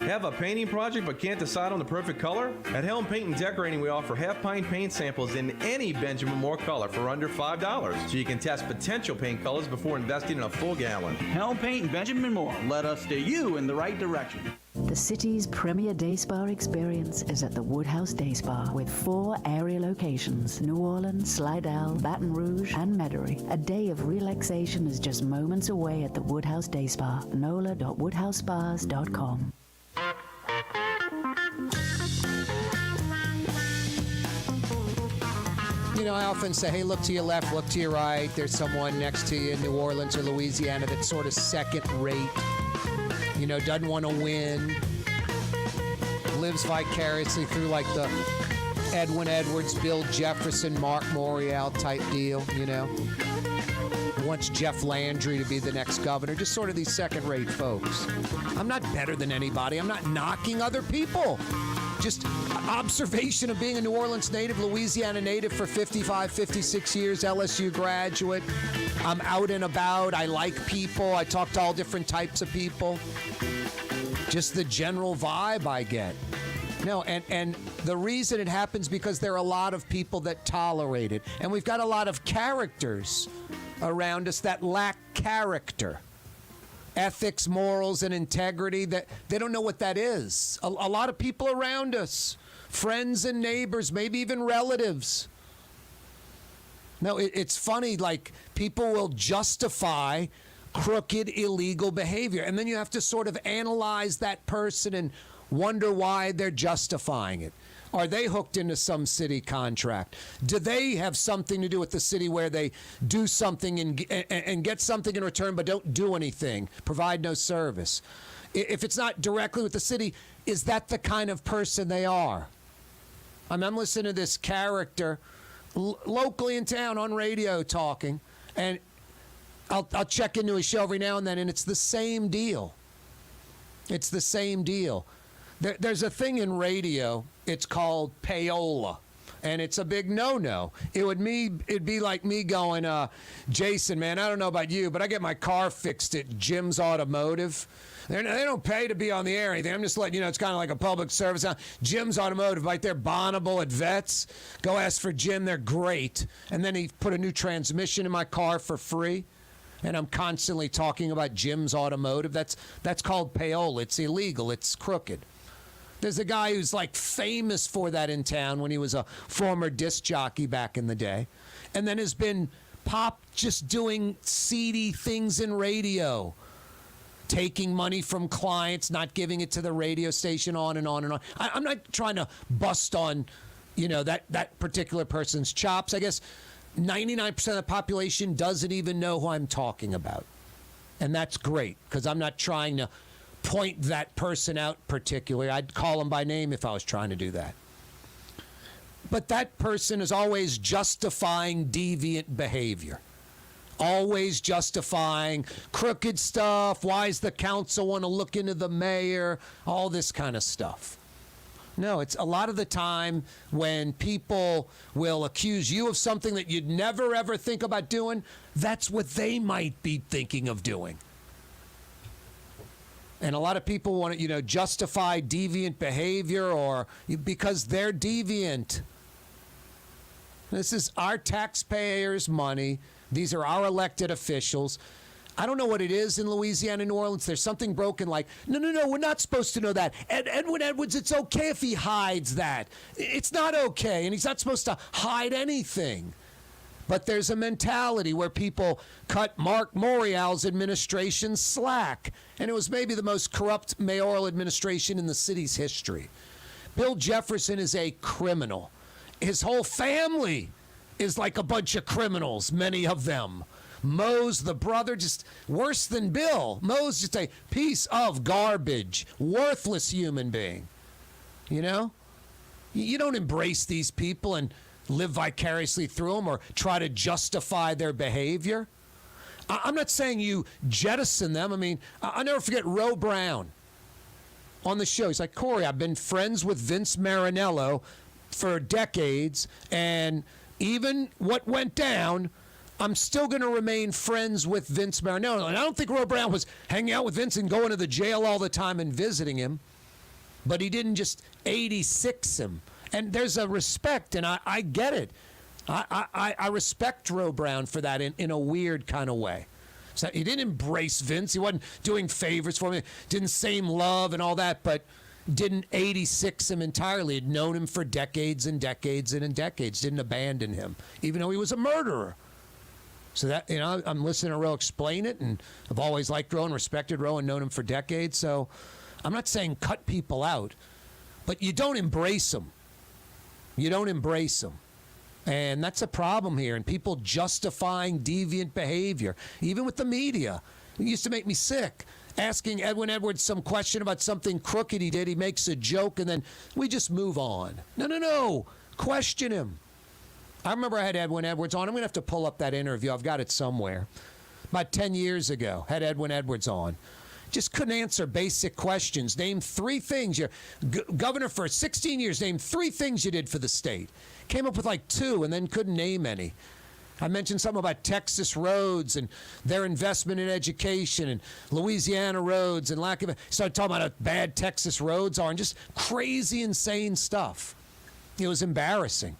Have a painting project but can't decide on the perfect color? At Helm Paint and Decorating, we offer half-pint paint samples in any Benjamin Moore color for under $5, so you can test potential paint colors before investing in a full gallon. Helm Paint and Benjamin Moore. Let us steer you in the right direction. The city's premier day spa experience is at the Woodhouse Day Spa with 4 area locations: New Orleans, Slidell, Baton Rouge, and Metairie. A day of relaxation is just moments away at the Woodhouse Day Spa. NOLA.woodhousespas.com. You know, I often say, hey, look to your left, look to your right. There's someone next to you in New Orleans or Louisiana that's sort of second rate. You know, doesn't want to win. Lives vicariously through like the Edwin Edwards, Bill Jefferson, Mark Morial type deal, you know. Wants Jeff Landry to be the next governor. Just sort of these second-rate folks. I'm not better than anybody. I'm not knocking other people. Just observation of being a New Orleans native, Louisiana native for 55, 56 years, LSU graduate. I'm out and about. I like people. I talk to all different types of people. Just the general vibe I get. No, and the reason it happens because there are a lot of people that tolerate it. And we've got a lot of characters around us that lack character. Ethics, morals, and integrity, that they don't know what that is. A lot of people around us, friends and neighbors, maybe even relatives. No, it's funny, like people will justify crooked, illegal behavior. And then you have to sort of analyze that person and wonder why they're justifying it. Are they hooked into some city contract? Do they have something to do with the city where they do something and get something in return but don't do anything, provide no service? If it's not directly with the city, is that the kind of person they are? I'm listening to this character locally in town on radio talking, and I'll check into his show every now and then, and it's the same deal. It's the same deal. There's a thing in radio, it's called payola, and it's a big no-no. It'd be like me going, Jason, man, I don't know about you, but I get my car fixed at Jim's Automotive. They don't pay to be on the air or anything. I'm just letting you know, it's kind of like a public service. Jim's Automotive, right there, Bonneville at Vets. Go ask for Jim, they're great. And then he put a new transmission in my car for free. and I'm constantly talking about Jim's Automotive, that's called payola. It's illegal. It's crooked. There's a guy who's like famous for that in town when he was a former disc jockey back in the day, and then has been popped just doing seedy things in radio, taking money from clients, not giving it to the radio station, on and on and on. I'm not trying to bust on, that particular person's chops. I guess 99% of the population doesn't even know who I'm talking about. And that's great, because I'm not trying to point that person out particularly. I'd call him by name if I was trying to do that. But that person is always justifying deviant behavior. Always justifying crooked stuff. Why does the council want to look into the mayor? All this kind of stuff. No, it's a lot of the time when people will accuse you of something that you'd never, ever think about doing, that's what they might be thinking of doing. And a lot of people want to, justify deviant behavior or because they're deviant. This is our taxpayers' money. These are our elected officials. I don't know what it is in Louisiana, New Orleans. There's something broken like, no, we're not supposed to know that. Edwin Edwards, it's okay if he hides that. It's not okay, and he's not supposed to hide anything. But there's a mentality where people cut Mark Morial's administration slack, and it was maybe the most corrupt mayoral administration in the city's history. Bill Jefferson is a criminal. His whole family is like a bunch of criminals, many of them. Moe's the brother, just worse than Bill. Moe's just a piece of garbage, worthless human being. You don't embrace these people and live vicariously through them or try to justify their behavior. I'm not saying you jettison them. I mean, I'll never forget Ro Brown on the show. He's like, Corey, I've been friends with Vince Marinello for decades, and even what went down, I'm still going to remain friends with Vince Marinello. And I don't think Ro Brown was hanging out with Vince and going to the jail all the time and visiting him, but he didn't just 86 him. And there's a respect, and I get it. I respect Ro Brown for that in a weird kind of way. So he didn't embrace Vince. He wasn't doing favors for him. Didn't say him love and all that, but didn't 86 him entirely. Had known him for decades and decades and decades. Didn't abandon him, even though he was a murderer. So that, I'm listening to Ro explain it, and I've always liked Ro and respected Ro and known him for decades. So I'm not saying cut people out, but you don't embrace them. You don't embrace them. And that's a problem here. And people justifying deviant behavior, even with the media. It used to make me sick. Asking Edwin Edwards some question about something crooked he did, he makes a joke, and then we just move on. No. Question him. I remember I had Edwin Edwards on. I'm going to have to pull up that interview. I've got it somewhere. About 10 years ago, had Edwin Edwards on. Just couldn't answer basic questions. Name 3 things. You're governor for 16 years. Name 3 things you did for the state. Came up with like 2 and then couldn't name any. I mentioned something about Texas roads and their investment in education and Louisiana roads and lack of it. Started talking about how bad Texas roads are and just crazy, insane stuff. It was embarrassing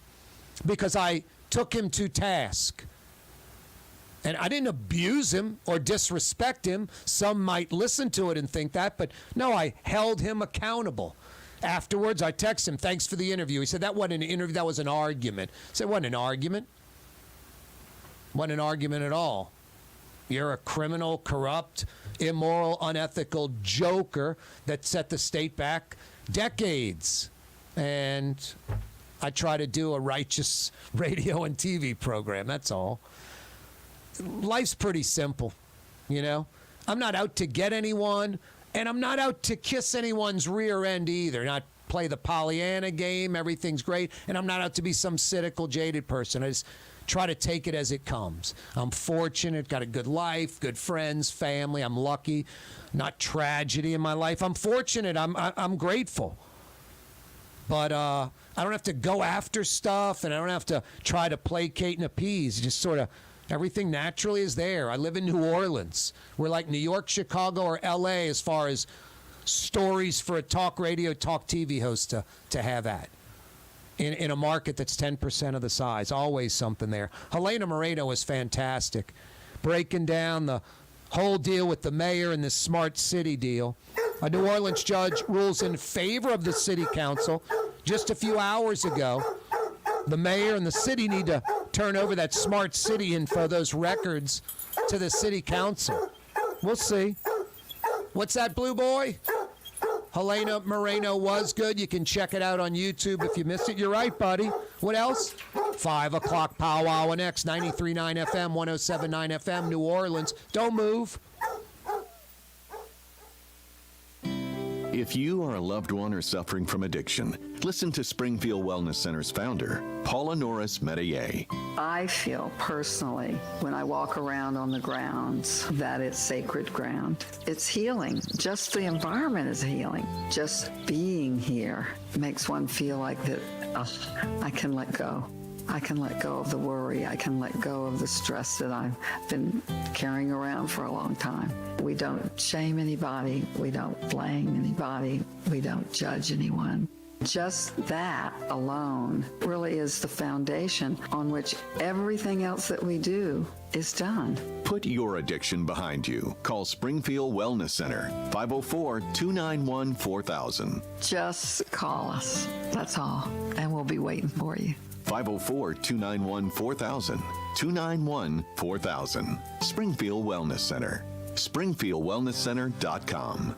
because I took him to task. And I didn't abuse him or disrespect him. Some might listen to it and think that, but no, I held him accountable. Afterwards, I texted him, thanks for the interview. He said, that wasn't an interview, that was an argument. I said, it wasn't an argument. Wasn't an argument at all. You're a criminal, corrupt, immoral, unethical joker that set the state back decades. And I try to do a righteous radio and TV program, that's all. Life's pretty simple, I'm not out to get anyone, and I'm not out to kiss anyone's rear end either. Not play the Pollyanna game, everything's great, and I'm not out to be some cynical, jaded person. I just try to take it as it comes. I'm fortunate, got a good life, good friends, family. I'm lucky, not tragedy in my life. I'm fortunate. I'm grateful. But I don't have to go after stuff, and I don't have to try to placate and appease. Just sort of everything naturally is there. I live in New Orleans. We're like New York, Chicago, or L.A. as far as stories for a talk radio, talk TV host to have at. In a market that's 10% of the size. Always something there. Helena Moreno was fantastic. breaking down the whole deal with the mayor and this smart city deal. A New Orleans judge rules in favor of the city council just a few hours ago. The mayor and the city need to turn over that smart city info, those records, to the city council. We'll see. What's that, Blue Boy? Helena Moreno was good. You can check it out on YouTube if you missed it. You're right, buddy. What else? 5 o'clock powwow next. 93.9 FM, 107.9 FM, New Orleans. Don't move. If you or a loved one are suffering from addiction, listen to Springfield Wellness Center's founder, Paula Norris Metayer. I feel personally, when I walk around on the grounds, that it's sacred ground. It's healing. Just the environment is healing. Just being here makes one feel like that, I can let go. I can let go of the worry. I can let go of the stress that I've been carrying around for a long time. We don't shame anybody. We don't blame anybody. We don't judge anyone. Just that alone really is the foundation on which everything else that we do is done. Put your addiction behind you. Call Springfield Wellness Center, 504-291-4000. Just call us. That's all. And we'll be waiting for you. 504-291-4000. 291-4000. Springfield Wellness Center. SpringfieldWellnessCenter.com.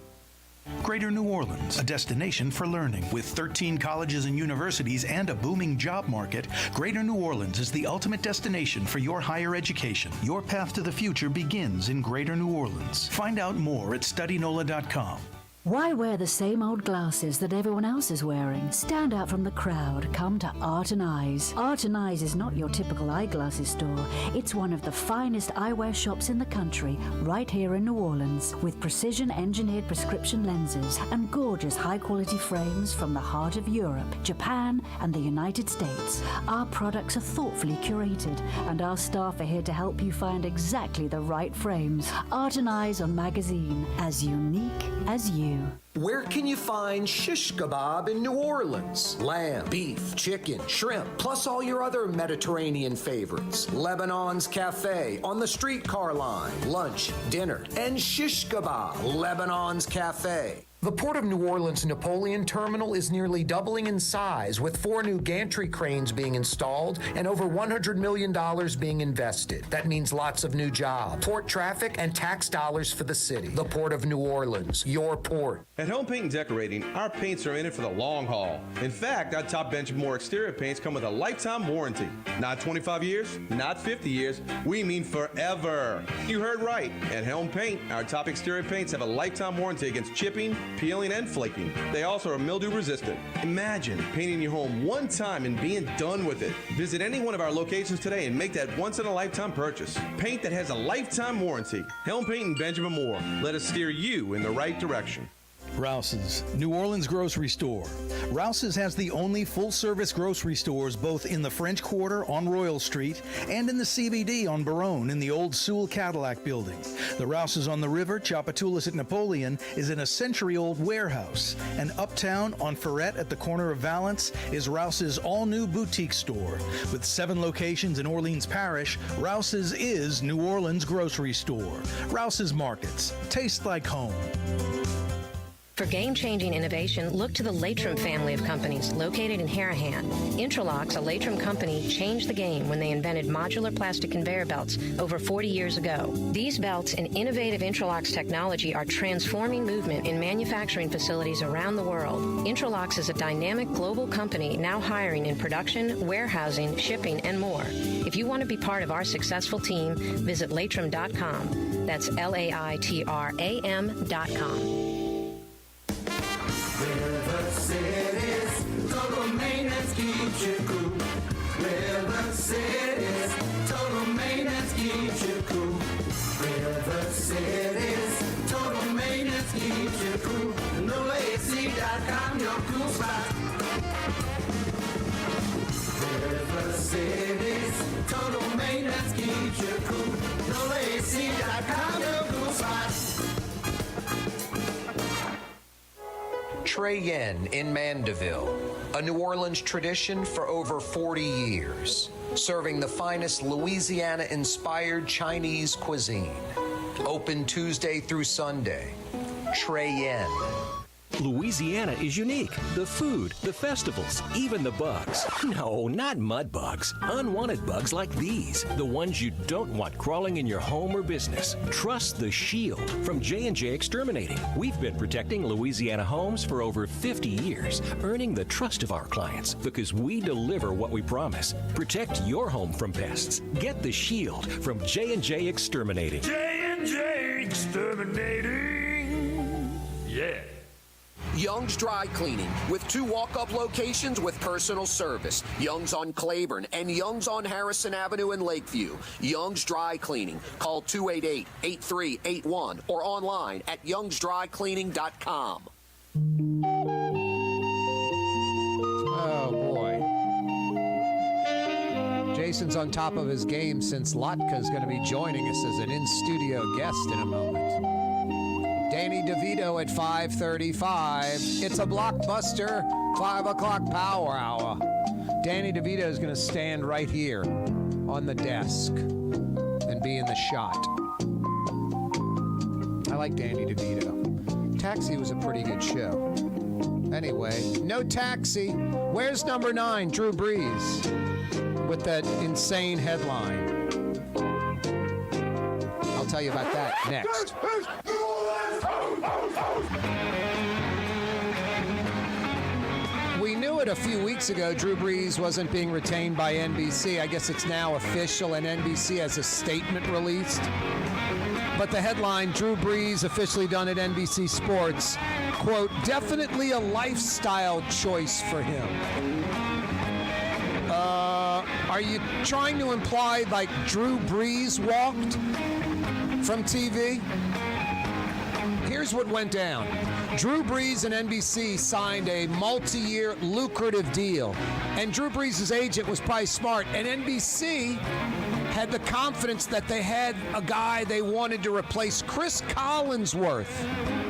Greater New Orleans, a destination for learning. With 13 colleges and universities and a booming job market, Greater New Orleans is the ultimate destination for your higher education. Your path to the future begins in Greater New Orleans. Find out more at studynola.com. Why wear the same old glasses that everyone else is wearing? Stand out from the crowd. Come to Art and Eyes. Art and Eyes is not your typical eyeglasses store. It's one of the finest eyewear shops in the country, right here in New Orleans, with precision-engineered prescription lenses and gorgeous high-quality frames from the heart of Europe, Japan, and the United States. Our products are thoughtfully curated, and our staff are here to help you find exactly the right frames. Art and Eyes on Magazine, as unique as you. Where can you find shish kebab in New Orleans? Lamb, beef, chicken, shrimp, plus all your other Mediterranean favorites. Lebanon's Cafe on the streetcar line. Lunch, dinner, and shish kebab. Lebanon's Cafe. The Port of New Orleans Napoleon Terminal is nearly doubling in size, with 4 new gantry cranes being installed and over $100 million being invested. That means lots of new jobs, port traffic, and tax dollars for the city. The Port of New Orleans, your port. At Home Paint and Decorating, our paints are in it for the long haul. In fact, our top Benjamin Moore exterior paints come with a lifetime warranty. Not 25 years, not 50 years, we mean forever. You heard right. At Helm Paint, our top exterior paints have a lifetime warranty against chipping, peeling, and flaking. They also are mildew resistant. Imagine painting your home one time and being done with it. Visit any one of our locations today and make that once-in-a-lifetime purchase. Paint that has a lifetime warranty. Helm Paint and Benjamin Moore. Let us steer you in the right direction. Rouse's, New Orleans grocery store. Rouse's has the only full-service grocery stores both in the French Quarter on Royal Street and in the CBD on Baronne in the old Sewell Cadillac building. The Rouse's on the river, Tchoupitoulas at Napoleon, is in a century-old warehouse. And uptown on Ferret at the corner of Valence is Rouse's all-new boutique store. With 7 locations in Orleans Parish, Rouse's is New Orleans grocery store. Rouse's Markets. Taste like home. For game-changing innovation, look to the Latrim family of companies located in Harahan. Intralox, a Latrim company, changed the game when they invented modular plastic conveyor belts over 40 years ago. These belts and innovative Intralox technology are transforming movement in manufacturing facilities around the world. Intralox is a dynamic global company now hiring in production, warehousing, shipping, and more. If you want to be part of our successful team, visit Latrim.com. That's LAITRAM.com. River City's total maintenance keeps you cool. River City's total maintenance keeps you cool. River City's total maintenance keeps you cool. NoAC.com, your cool spot. River City's total maintenance keeps you cool. NoAC.com, your cool spot. Trey Yen in Mandeville, a New Orleans tradition for over 40 years. serving the finest Louisiana-inspired Chinese cuisine. Open Tuesday through Sunday. Trey Yen. Louisiana is unique. The food, the festivals, even the bugs. No, not mud bugs. Unwanted bugs like these. The ones you don't want crawling in your home or business. Trust the Shield from J&J Exterminating. We've been protecting Louisiana homes for over 50 years, earning the trust of our clients because we deliver what we promise. Protect your home from pests. Get the Shield from J&J Exterminating. J&J Exterminating. Yeah. Young's Dry Cleaning, with 2 walk-up locations with personal service. Young's on Claiborne and Young's on Harrison Avenue in Lakeview. Young's Dry Cleaning. Call 288-8381 or online at youngsdrycleaning.com. Oh, boy. Jason's on top of his game since Latka's going to be joining us as an in-studio guest in a moment. Danny DeVito at 5:35. It's a blockbuster 5 o'clock power hour. Danny DeVito is going to stand right here on the desk and be in the shot. I like Danny DeVito. Taxi was a pretty good show. Anyway, no Taxi. Where's number 9, Drew Brees, with that insane headline? I'll tell you about that next. We knew it a few weeks ago. Drew Brees wasn't being retained by NBC. I guess it's now official, and NBC has a statement released. But the headline, Drew Brees officially done at NBC Sports, quote, definitely a lifestyle choice for him. Are you trying to imply like Drew Brees walked from TV? Here's what went down. Drew Brees and NBC signed a multi-year lucrative deal. And Drew Brees' agent was probably smart. And NBC had the confidence that they had a guy they wanted to replace Chris Collinsworth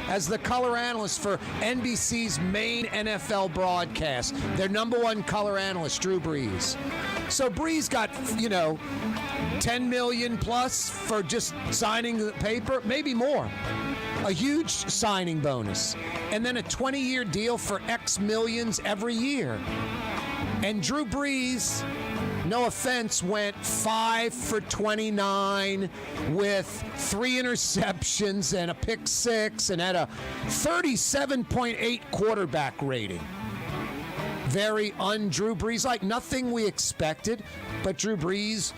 as the color analyst for NBC's main NFL broadcast. Their number 1 color analyst, Drew Brees. So Brees got, $10 million plus for just signing the paper, maybe more. A huge signing bonus. And then a 20-year deal for X millions every year. And Drew Brees, no offense, went 5 for 29 with 3 interceptions and a pick 6 and had a 37.8 quarterback rating. Very un-Drew Brees, like nothing we expected, but Drew Brees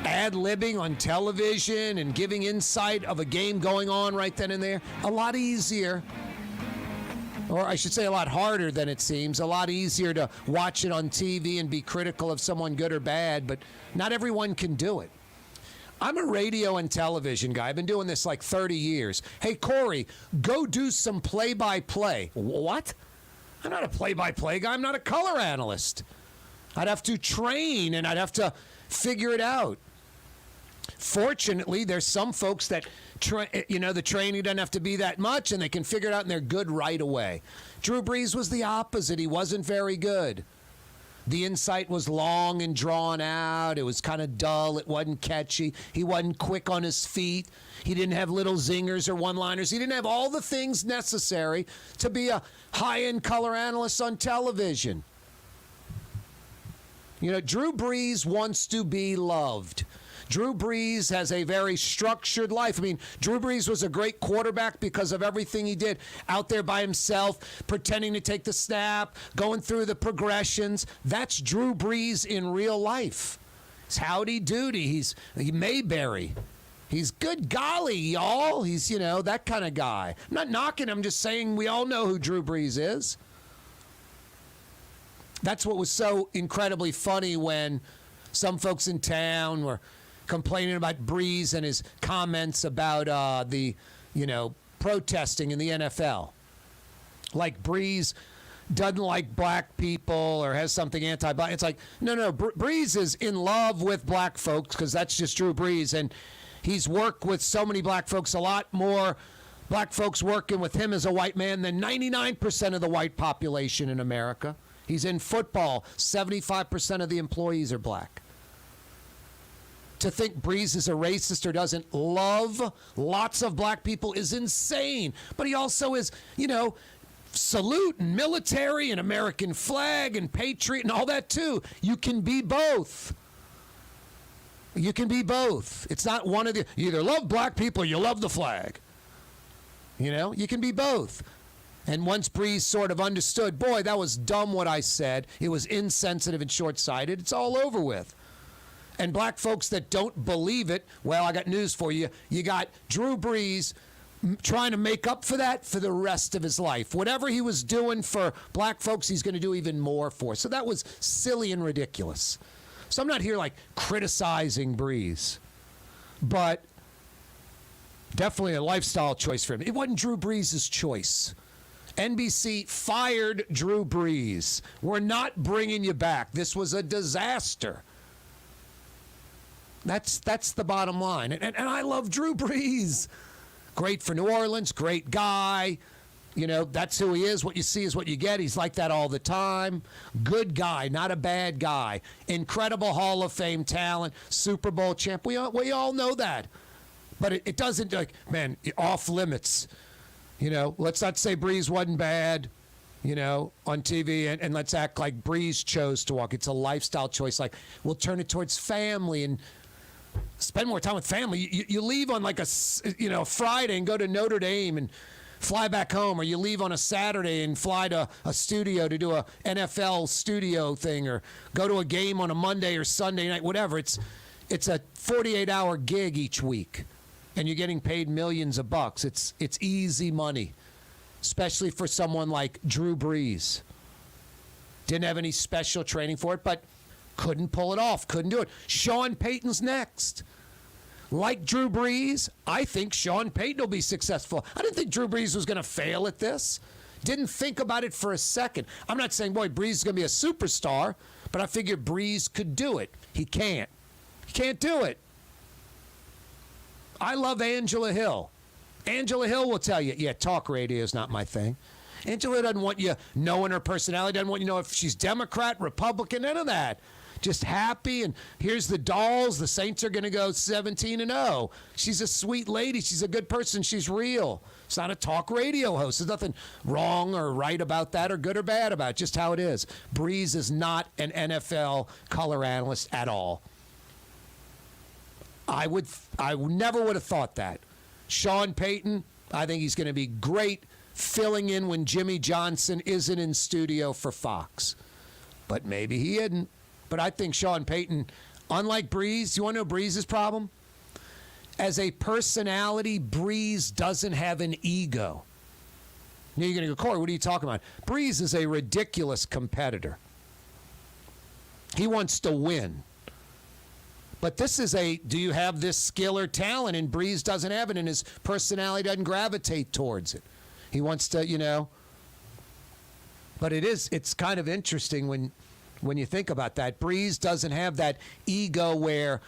ad-libbing on television and giving insight of a game going on right then and there. A lot easier, or I should say a lot harder than it seems. A lot easier to watch it on TV and be critical of someone good or bad, but not everyone can do it. I'm a radio and television guy. I've been doing this like 30 years. Hey, Corey, go do some play-by-play. What? I'm not a play-by-play guy. I'm not a color analyst. I'd have to train, and I'd have to figure it out. Fortunately, there's some folks that, the training doesn't have to be that much, and they can figure it out, and they're good right away. Drew Brees was the opposite. He wasn't very good. The insight was long and drawn out. It was kind of dull. It wasn't catchy. He wasn't quick on his feet. He didn't have little zingers or one-liners. He didn't have all the things necessary to be a high-end color analyst on television. Drew Brees wants to be loved. Drew Brees has a very structured life. I mean, Drew Brees was a great quarterback because of everything he did out there by himself, pretending to take the snap, going through the progressions. That's Drew Brees in real life. It's howdy doody. He's Mayberry. He's good golly, y'all. He's, that kind of guy. I'm not knocking him, just saying we all know who Drew Brees is. That's what was so incredibly funny when some folks in town were complaining about Brees and his comments about the protesting in the NFL. Like Brees doesn't like black people or has something anti-black. It's like, no, Brees is in love with black folks because that's just Drew Brees. And he's worked with so many black folks, a lot more black folks working with him as a white man than 99% of the white population in America. He's in football. 75% of the employees are black. to think Brees is a racist or doesn't love lots of black people is insane. But he also is, salute and military and American flag and patriot and all that too. You can be both. You can be both. It's not one of the, you either love black people or you love the flag. You can be both. And once Brees sort of understood, boy, that was dumb what I said. It was insensitive and short-sighted. It's all over with. And black folks that don't believe it, well, I got news for you. You got Drew Brees trying to make up for that for the rest of his life. Whatever he was doing for black folks, he's going to do even more for. So that was silly and ridiculous. So I'm not here like criticizing Brees, but definitely a lifestyle choice for him. It wasn't Drew Brees' choice. NBC fired Drew Brees. We're not bringing you back. This was a disaster. That's the bottom line. And I love Drew Brees. Great for New Orleans, great guy. That's who he is. What you see is what you get. He's like that all the time. Good guy, not a bad guy. Incredible Hall of Fame talent, Super Bowl champ. We all know that. But it doesn't, off limits. Let's not say Brees wasn't bad, on TV, and let's act like Brees chose to walk. It's a lifestyle choice. Like, we'll turn it towards family and spend more time with family. You leave on like a Friday and go to Notre Dame and fly back home, or you leave on a Saturday and fly to a studio to do a NFL studio thing, or go to a game on a Monday or Sunday night, whatever. It's a 48-hour gig each week. And you're getting paid millions of bucks. It's easy money, especially for someone like Drew Brees. Didn't have any special training for it, but couldn't pull it off, couldn't do it. Sean Payton's next. Like Drew Brees, I think Sean Payton will be successful. I didn't think Drew Brees was going to fail at this. Didn't think about it for a second. I'm not saying, boy, Brees is going to be a superstar, but I figured Brees could do it. He can't. He can't do it. I love Angela Hill. Angela Hill will tell you, yeah, talk radio is not my thing. Angela doesn't want you knowing her personality, doesn't want you to know if she's Democrat, Republican, none of that. Just happy, and here's the Dolls. The Saints are going to go 17-0. She's a sweet lady. She's a good person. She's real. It's not a talk radio host. There's nothing wrong or right about that or good or bad about it. Just how it is. Brees is not an NFL color analyst at all. I never would have thought that. Sean Payton, I think he's going to be great filling in when Jimmy Johnson isn't in studio for Fox. But maybe he isn't. But I think Sean Payton, unlike Brees, you want to know Brees' problem? As a personality, Brees doesn't have an ego. Now you're going to go, Corey, what are you talking about? Brees is a ridiculous competitor. He wants to win. But this is do you have this skill or talent? And Brees doesn't have it, and his personality doesn't gravitate towards it. He wants to, But it's kind of interesting when you think about that. Brees doesn't have that ego where,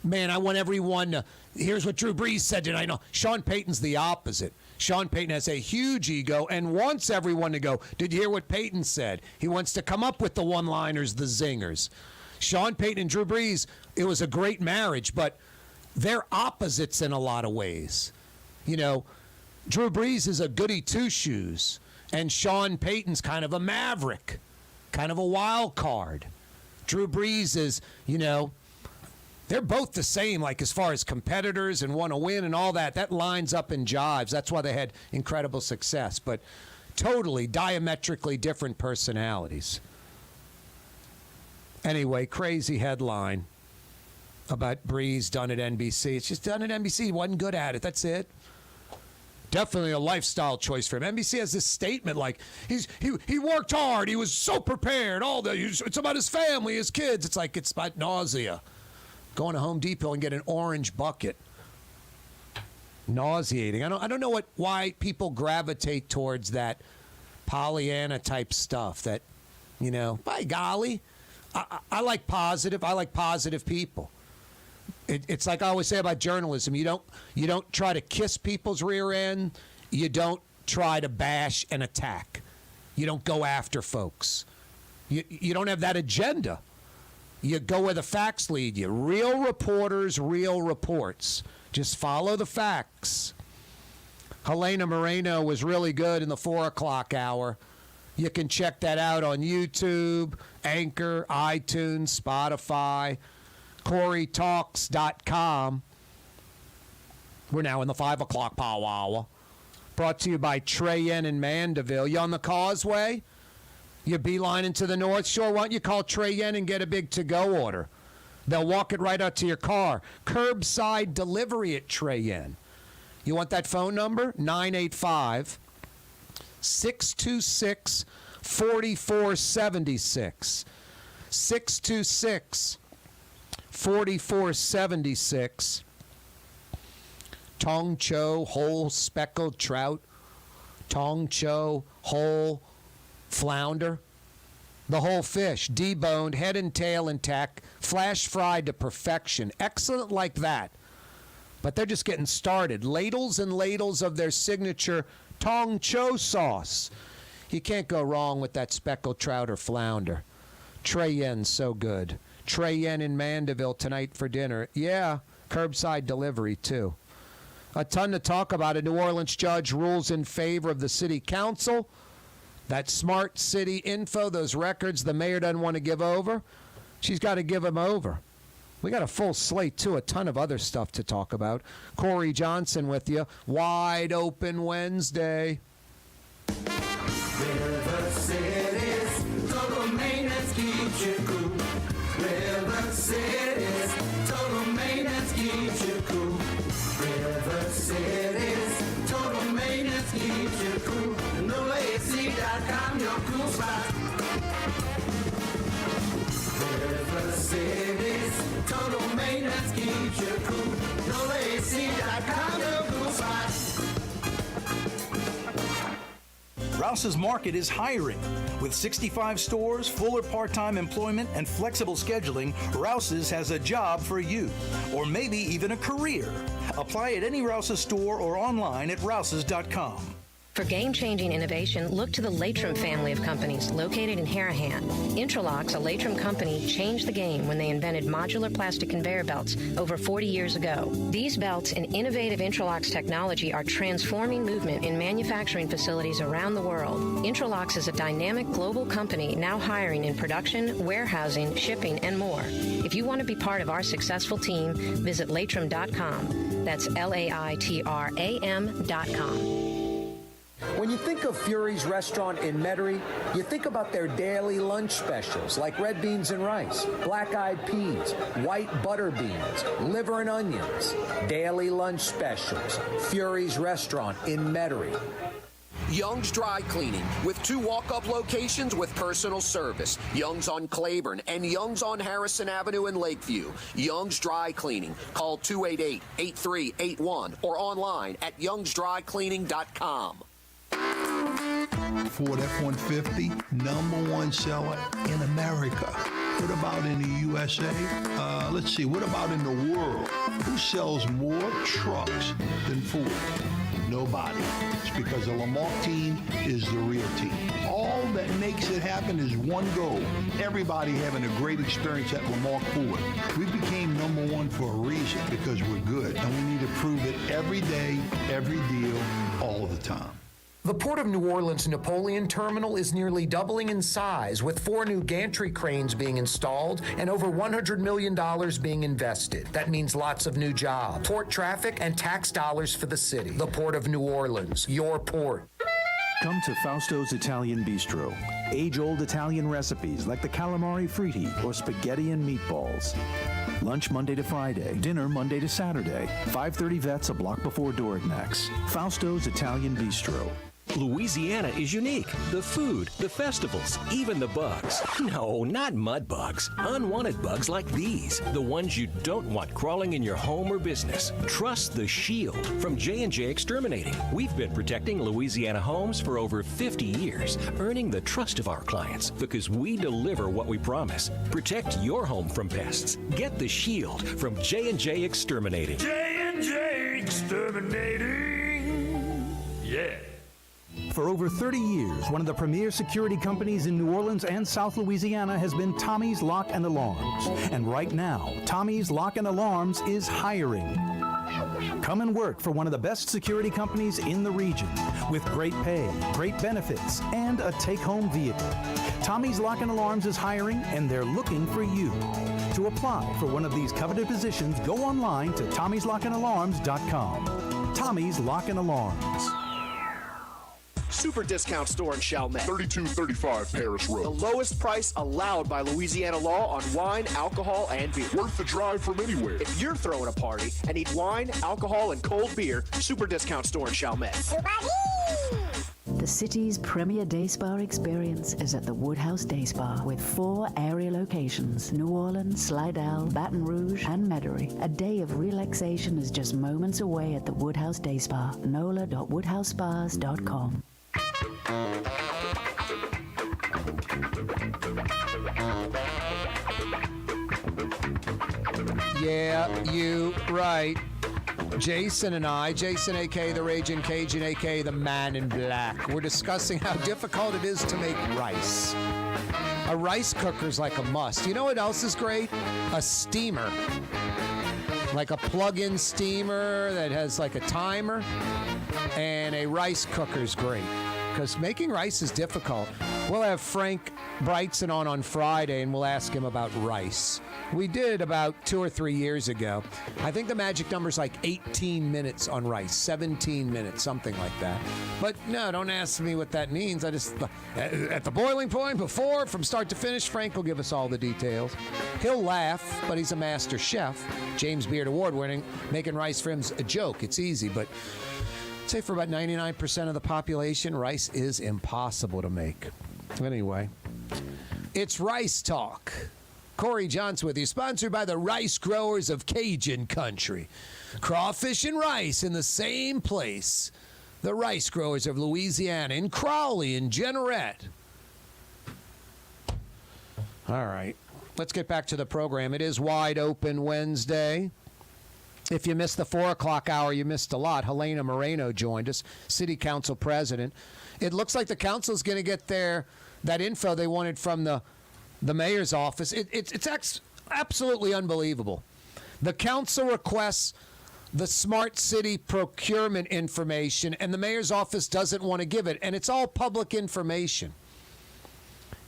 man, I want everyone to, here's what Drew Brees said tonight. No, Sean Payton's the opposite. Sean Payton has a huge ego and wants everyone to go, did you hear what Payton said? He wants to come up with the one-liners, the zingers. Sean Payton and Drew Brees, it was a great marriage, but they're opposites in a lot of ways. Drew Brees is a goody two-shoes, and Sean Payton's kind of a maverick, kind of a wild card. Drew Brees is, they're both the same, like as far as competitors and want to win and all that. That lines up in jives. That's why they had incredible success, but totally diametrically different personalities. Anyway, crazy headline about Brees done at NBC. It's just done at NBC. He wasn't good at it. That's it. Definitely a lifestyle choice for him. NBC has this statement like he worked hard. He was so prepared. It's about his family, his kids. It's like it's about nausea. Going to Home Depot and get an orange bucket. Nauseating. I don't know why people gravitate towards that Pollyanna type stuff. That by golly. I like positive. I like positive people. It's like I always say about journalism. You don't try to kiss people's rear end. You don't try to bash and attack. You don't go after folks. You don't have that agenda. You go where the facts lead you. Real reporters, real reports. Just follow the facts. Helena Moreno was really good in the 4 o'clock hour. You can check that out on YouTube, Anchor, iTunes, Spotify, CoreyTalks.com. We're now in the 5 o'clock powwow. Brought to you by Trey Yen in Mandeville. You on the Causeway? You beeline into the North Shore? Why don't you call Trey Yen and get a big to-go order? They'll walk it right out to your car. Curbside delivery at Trey Yen. You want that phone number? 985-626-4476. 626-4476. Tong Cho, whole speckled trout. Tong Cho, whole flounder. The whole fish, deboned, head and tail intact, flash fried to perfection. Excellent like that. But they're just getting started. Ladles and ladles of their signature Tong Cho sauce. You can't go wrong with that speckled trout or flounder. Trey Yen's so good. Trey Yen in Mandeville tonight for dinner. Yeah, curbside delivery too. A ton to talk about. A New Orleans judge rules in favor of the city council. That smart city info, those records the mayor doesn't want to give over, she's got to give them over. We got a full slate, too, a ton of other stuff to talk about. Corey Johnson with you. Wide Open Wednesday. River Cities, total maintenance keeps you cool. River Cities, total maintenance keeps you cool. River Cities, total maintenance keeps you cool. NoAC.com, your cool spot. River Cities, total maintenance keeps you cool. NoAC.com, your cool spot. Rouse's Market is hiring. With 65 stores, full or part-time employment, and flexible scheduling, Rouse's has a job for you, or maybe even a career. Apply at any Rouse's store or online at rouses.com. For game-changing innovation, look to the Latrim family of companies located in Harahan. Interlocks, a Latrim company, changed the game when they invented modular plastic conveyor belts over 40 years ago. These belts and innovative Interlocks technology are transforming movement in manufacturing facilities around the world. Interlocks is a dynamic global company now hiring in production, warehousing, shipping, and more. If you want to be part of our successful team, visit Latrim.com. That's LAITRAM.com. When you think of Fury's restaurant in Metairie, you think about their daily lunch specials like red beans and rice, black-eyed peas, white butter beans, liver and onions. Daily lunch specials. Fury's restaurant in Metairie. Young's Dry Cleaning, with 2 walk-up locations with personal service. Young's on Claiborne and Young's on Harrison Avenue in Lakeview. Young's Dry Cleaning. Call 288-8381 or online at youngsdrycleaning.com. Ford F-150, #1 seller in America. What about in the USA? Let's see, what about in the world? Who sells more trucks than Ford? Nobody. It's because the Lamarck team is the real team. All that makes it happen is one goal. Everybody having a great experience at Lamarck Ford. We became #1 for a reason, because we're good. And we need to prove it every day, every deal, all the time. The Port of New Orleans Napoleon Terminal is nearly doubling in size, with 4 new gantry cranes being installed and over $100 million being invested. That means lots of new jobs, port traffic, and tax dollars for the city. The Port of New Orleans, your port. Come to Fausto's Italian Bistro. Age-old Italian recipes like the calamari fritti or spaghetti and meatballs. Lunch Monday to Friday, dinner Monday to Saturday. 530 Vets, a block before Dorignax. Fausto's Italian Bistro. Louisiana is unique. The food, the festivals, even the bugs. No, not mud bugs. Unwanted bugs like these. The ones you don't want crawling in your home or business. Trust the Shield from J&J Exterminating. We've been protecting Louisiana homes for over 50 years, earning the trust of our clients because we deliver what we promise. Protect your home from pests. Get the Shield from J&J Exterminating. J&J Exterminating. Yeah. For over 30 years, one of the premier security companies in New Orleans and South Louisiana has been Tommy's Lock and Alarms. And right now, Tommy's Lock and Alarms is hiring. Come and work for one of the best security companies in the region with great pay, great benefits, and a take-home vehicle. Tommy's Lock and Alarms is hiring, and they're looking for you. To apply for one of these coveted positions, go online to tommyslockанdalarms.com. Tommy's Lock and Alarms. Super discount store in Chalmette. 3235 Paris Road. The lowest price allowed by Louisiana law on wine, alcohol, and beer. Worth the drive from anywhere. If you're throwing a party and need wine, alcohol, and cold beer, Super discount store in Chalmette. The city's premier day spa experience is at the Woodhouse Day Spa with 4 area locations: New Orleans, Slidell, Baton Rouge, and Metairie. A day of relaxation is just moments away at the Woodhouse Day Spa. NOLA.woodhousespas.com. Yeah, you right. Jason and I, Jason a.k.a. the Raging Cajun, a.k.a. the Man in Black, we're discussing how difficult it is to make rice. A rice cooker's like a must. You know what else is great? A steamer. Like a plug-in steamer that has like a timer. And a rice cooker's great. Because making rice is difficult. We'll have Frank Brightson on Friday, and we'll ask him about rice. We did about 2 or 3 years ago. I think the magic number's like 18 minutes on rice, 17 minutes, something like that. But no, don't ask me what that means. I just, at the boiling point, before, from start to finish, Frank will give us all the details. He'll laugh, but he's a master chef. James Beard Award-winning. Making rice for him's a joke. It's easy, but I'd say for about 99% of the population, rice is impossible to make. Anyway, it's Rice Talk. Corey Johnson with you, sponsored by the rice growers of Cajun Country. Crawfish and rice in the same place. The rice growers of Louisiana, in Crowley and Jeanerette. All right, let's get back to the program. It is Wide Open Wednesday. If you missed the 4 o'clock hour, you missed a lot. Helena Moreno joined us, City Council President. It looks like the council's going to get that info they wanted from the mayor's office. It's absolutely unbelievable. The council requests the smart city procurement information, and the mayor's office doesn't want to give it, and it's all public information.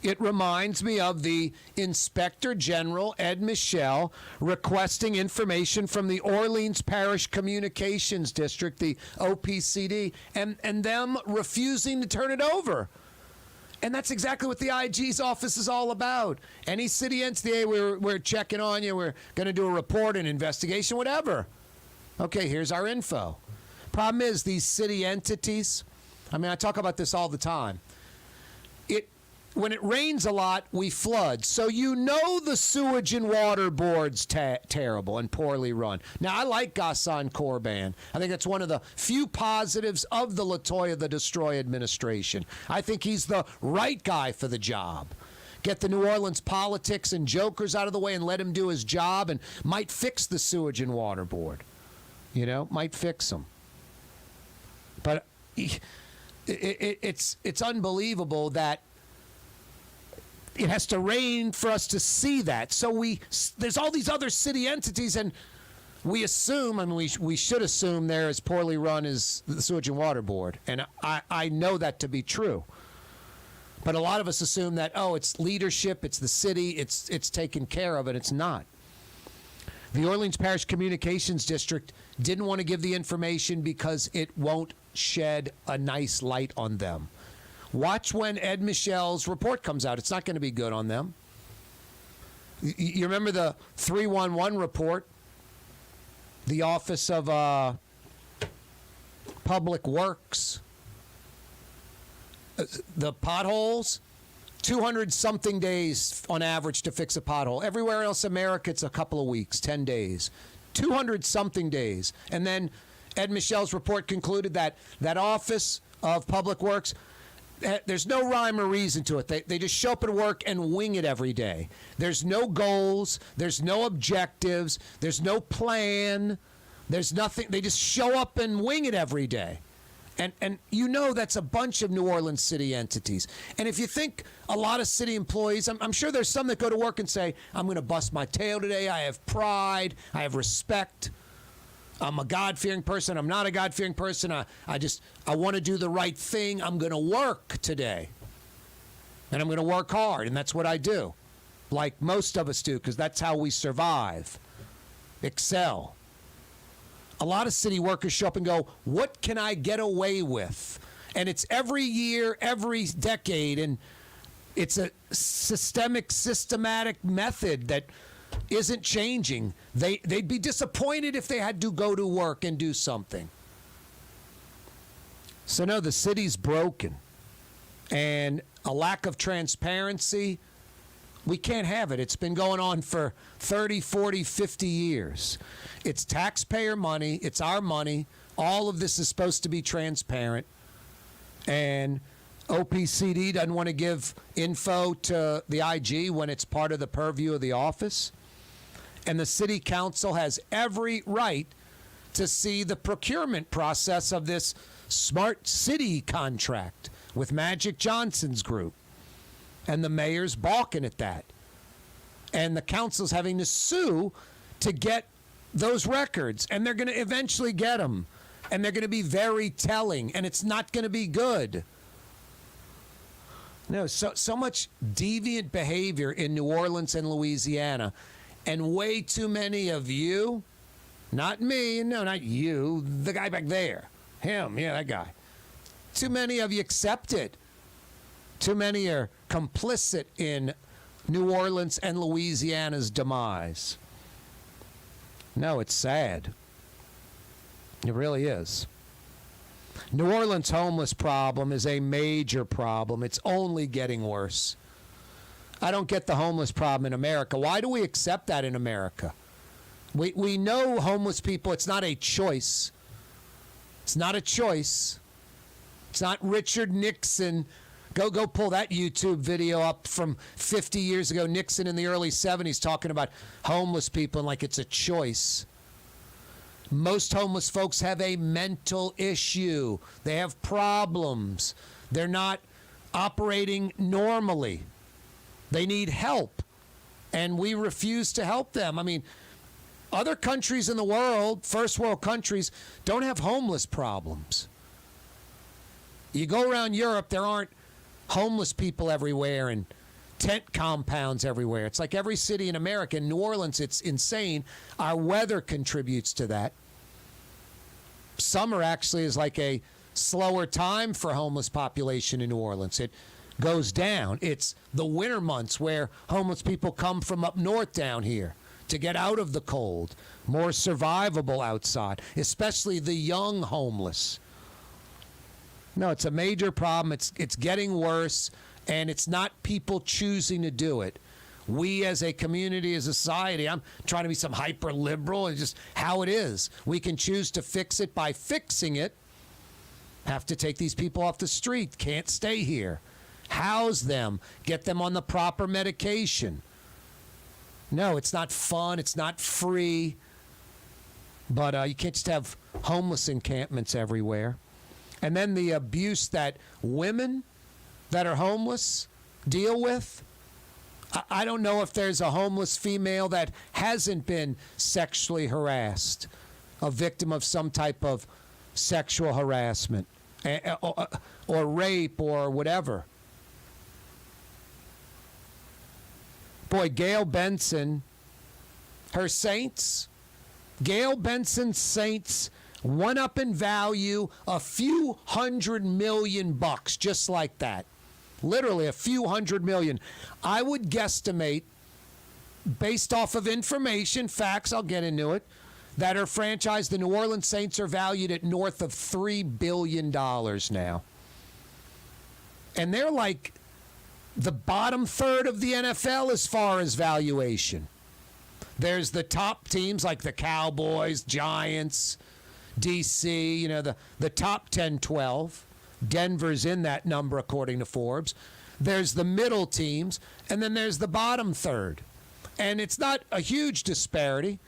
It reminds me of the Inspector General, Ed Michel, requesting information from the Orleans Parish Communications District, the OPCD, and them refusing to turn it over. And that's exactly what the IG's office is all about. Any city entity, hey, we're checking on you, we're going to do a report, an investigation, whatever. Okay, here's our info. Problem is, these city entities, I mean, I talk about this all the time. When it rains a lot, we flood. So you know the sewage and water board's terrible and poorly run. Now, I like Ghassan Corban. I think that's one of the few positives of the Latoya the Destroy administration. I think he's the right guy for the job. Get the New Orleans politics and jokers out of the way and let him do his job, and might fix the sewage and water board. You know, might fix them. But it's unbelievable that it has to rain for us to see that. So there's all these other city entities, and we assume, I mean, we should assume they're as poorly run as the Sewage and Water Board. And I know that to be true. But a lot of us assume that, it's leadership, it's the city, it's taken care of, and it's not. The Orleans Parish Communications District didn't want to give the information because it won't shed a nice light on them. Watch when Ed Michel's report comes out. It's not going to be good on them. You remember the 311 report? The Office of Public Works. The potholes, 200-something days on average to fix a pothole. Everywhere else in America, it's a couple of weeks, 10 days. 200-something days. And then Ed Michel's report concluded that Office of Public Works, there's no rhyme or reason to it. They just show up at work and wing it every day. There's no goals. There's no objectives. There's no plan. There's nothing. They just show up and wing it every day. And you know that's a bunch of New Orleans city entities. And if you think a lot of city employees, I'm sure there's some that go to work and say, I'm going to bust my tail today. I have pride. I have respect. I'm a God-fearing person. I'm not a God-fearing person. I want to do the right thing. I'm going to work today. And I'm going to work hard. And that's what I do. Like most of us do, because that's how we survive. Excel. A lot of city workers show up and go, what can I get away with? And it's every year, every decade, and it's a systematic method that isn't changing. They'd be disappointed if they had to go to work and do something. So no, the city's broken. And a lack of transparency, we can't have it. It's been going on for 30, 40, 50 years. It's taxpayer money. It's our money. All of this is supposed to be transparent. And OPCD doesn't want to give info to the IG when it's part of the purview of the office. And the city council has every right to see the procurement process of this smart city contract with Magic Johnson's group. And the mayor's balking at that. And the council's having to sue to get those records. And they're going to eventually get them. And they're going to be very telling. And it's not going to be good. No, so much deviant behavior in New Orleans and Louisiana. And way too many of you, not me, no, not you, the guy back there. Him, yeah, that guy. Too many of you accept it. Too many are complicit in New Orleans and Louisiana's demise. No, it's sad. It really is. New Orleans' homeless problem is a major problem. It's only getting worse. I don't get the homeless problem in America. Why do we accept that in America? We know homeless people, it's not a choice. It's not a choice. It's not Richard Nixon. Go pull that YouTube video up from 50 years ago. Nixon in the early 70s talking about homeless people and like it's a choice. Most homeless folks have a mental issue. They have problems. They're not operating normally. They need help. And we refuse to help them. I mean, other countries in the world, first world countries, don't have homeless problems. You go around Europe, there aren't homeless people everywhere and tent compounds everywhere. It's like every city in America. In New Orleans, it's insane. Our weather contributes to that. Summer actually is like a slower time for homeless population in New Orleans. It goes down. It's the winter months where homeless people come from up north down here to get out of the cold, more survivable outside, especially the young homeless. No, it's a major problem. It's getting worse, and it's not people choosing to do it. We as a community, as a society, I'm trying to be some hyper liberal, it's just how it is. We can choose to fix it by fixing it. Have to take these people off the street, can't stay here. House them, get them on the proper medication. No, it's not fun, it's not free. But you can't just have homeless encampments everywhere. And then the abuse that women that are homeless deal with. I don't know if there's a homeless female that hasn't been sexually harassed, a victim of some type of sexual harassment or rape or whatever. Boy, Gail Benson, her Saints, Gail Benson's Saints went up in value a few $100 million, just like that. Literally a few $100 million. I would guesstimate, based off of information, facts, I'll get into it, that her franchise, the New Orleans Saints, are valued at north of $3 billion now. And they're like the bottom third of the NFL as far as valuation. There's the top teams like the Cowboys, Giants, DC, the top 10, 12. Denver's in that number according to Forbes. There's the middle teams, and then there's the bottom third. And it's not a huge disparity,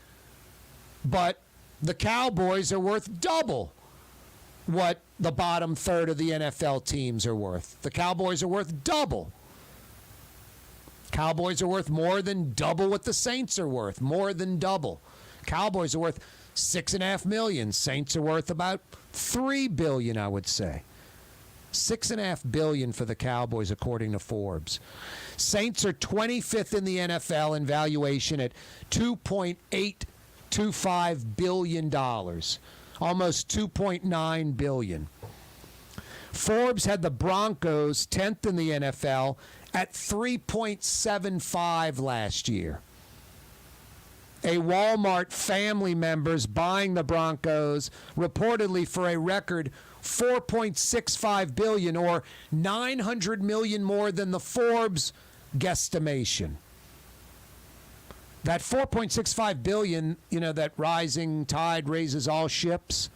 but the Cowboys are worth double what the bottom third of the NFL teams are worth. The Cowboys are worth double. Cowboys are worth more than double what the Saints are worth. More than double. Cowboys are worth $6.5 million. Saints are worth about $3 billion, I would say. $6.5 billion for the Cowboys, according to Forbes. Saints are 25th in the NFL in valuation at $2.825 billion. Almost $2.9 billion. Forbes had the Broncos 10th in the NFL at $3.75 last year. A Walmart family member's buying the Broncos reportedly for a record $4.65 billion, or $900 million more than the Forbes guesstimation. That $4.65 billion, that rising tide raises all ships.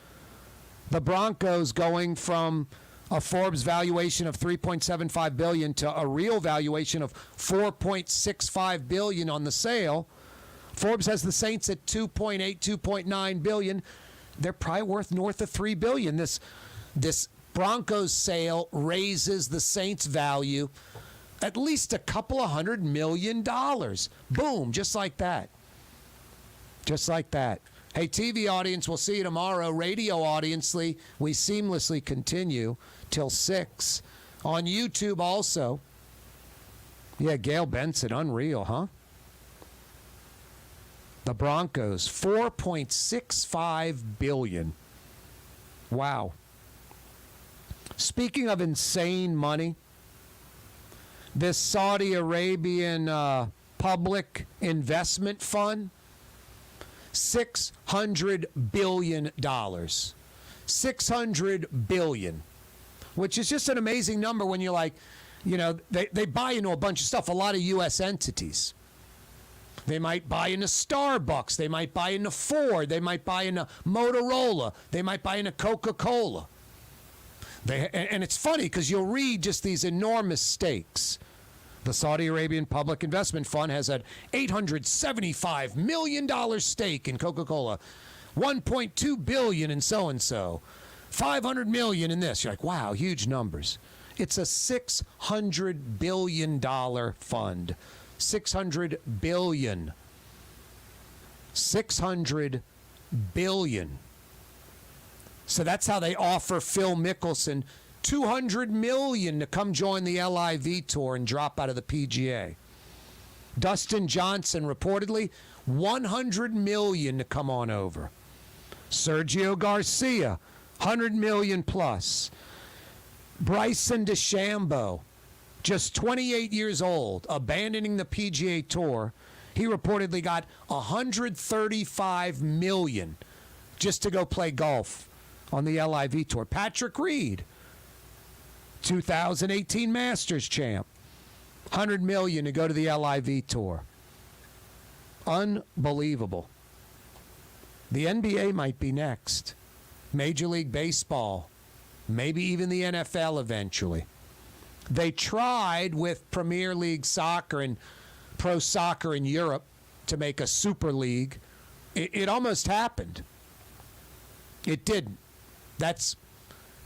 The Broncos going from a Forbes valuation of $3.75 billion to a real valuation of $4.65 billion on the sale. Forbes has the Saints at $2.8, $2.9 billion. They're probably worth north of $3 billion. This Broncos sale raises the Saints' value at least a couple of $100 million. Boom, just like that. Just like that. Hey, TV audience, we'll see you tomorrow. Radio audience, we seamlessly continue till 6. On YouTube also. Yeah, Gail Benson, unreal, huh? The Broncos, $4.65 billion. Wow. Speaking of insane money, this Saudi Arabian public investment fund, $600 billion. $600 billion, which is just an amazing number when you're like, they buy into a bunch of stuff, a lot of U.S. entities. They might buy into Starbucks. They might buy into Ford. They might buy into Motorola. They might buy into Coca-Cola. And it's funny because you'll read just these enormous stakes. The Saudi Arabian Public Investment Fund has an $875 million stake in Coca-Cola, $1.2 billion in so-and-so, $500 million in this. You're like, wow, huge numbers. It's a $600 billion fund. $600 billion. $600 billion. So that's how they offer Phil Mickelson $200 million to come join the LIV Tour and drop out of the PGA. Dustin Johnson reportedly $100 million to come on over. Sergio Garcia, $100 million plus. Bryson DeChambeau, just 28 years old, abandoning the PGA Tour. He reportedly got $135 million just to go play golf on the LIV Tour. Patrick Reed, 2018 Masters champ, $100 million to go to the LIV Tour. Unbelievable. The NBA might be next. Major League Baseball, maybe even the NFL eventually. They tried with Premier League soccer and pro soccer in Europe to make a super league. It almost happened. It didn't. That's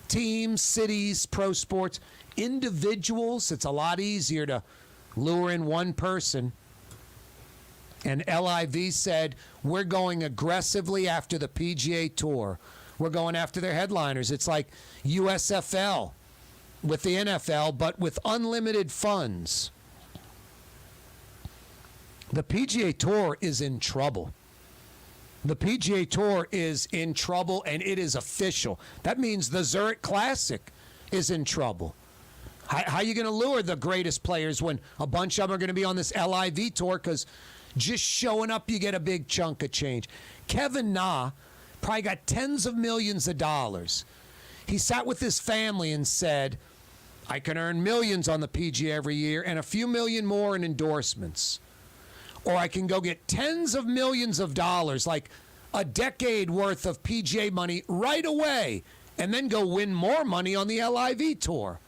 teams, cities, pro sports, individuals. It's a lot easier to lure in one person. And LIV said, we're going aggressively after the PGA Tour. We're going after their headliners. It's like USFL with the NFL, but with unlimited funds. The PGA Tour is in trouble. The PGA Tour is in trouble, and it is official. That means the Zurich Classic is in trouble. How are you going to lure the greatest players when a bunch of them are going to be on this LIV Tour? Because just showing up, you get a big chunk of change. Kevin Na probably got tens of millions of dollars. He sat with his family and said, I can earn millions on the PGA every year and a few million more in endorsements. Or I can go get tens of millions of dollars, like a decade worth of PGA money right away, and then go win more money on the LIV Tour.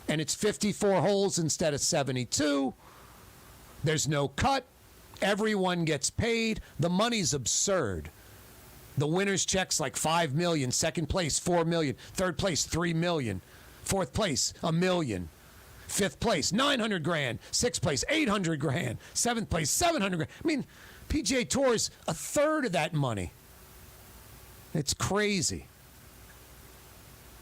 And it's 54 holes instead of 72. There's no cut. Everyone gets paid. The money's absurd. The winner's check's like $5 million. Second place, $4 million. Third place, $3 million. Fourth place, $1 million. Fifth place, $900,000. Sixth place, $800,000. Seventh place, $700,000. I mean, PGA Tour is a third of that money. It's crazy.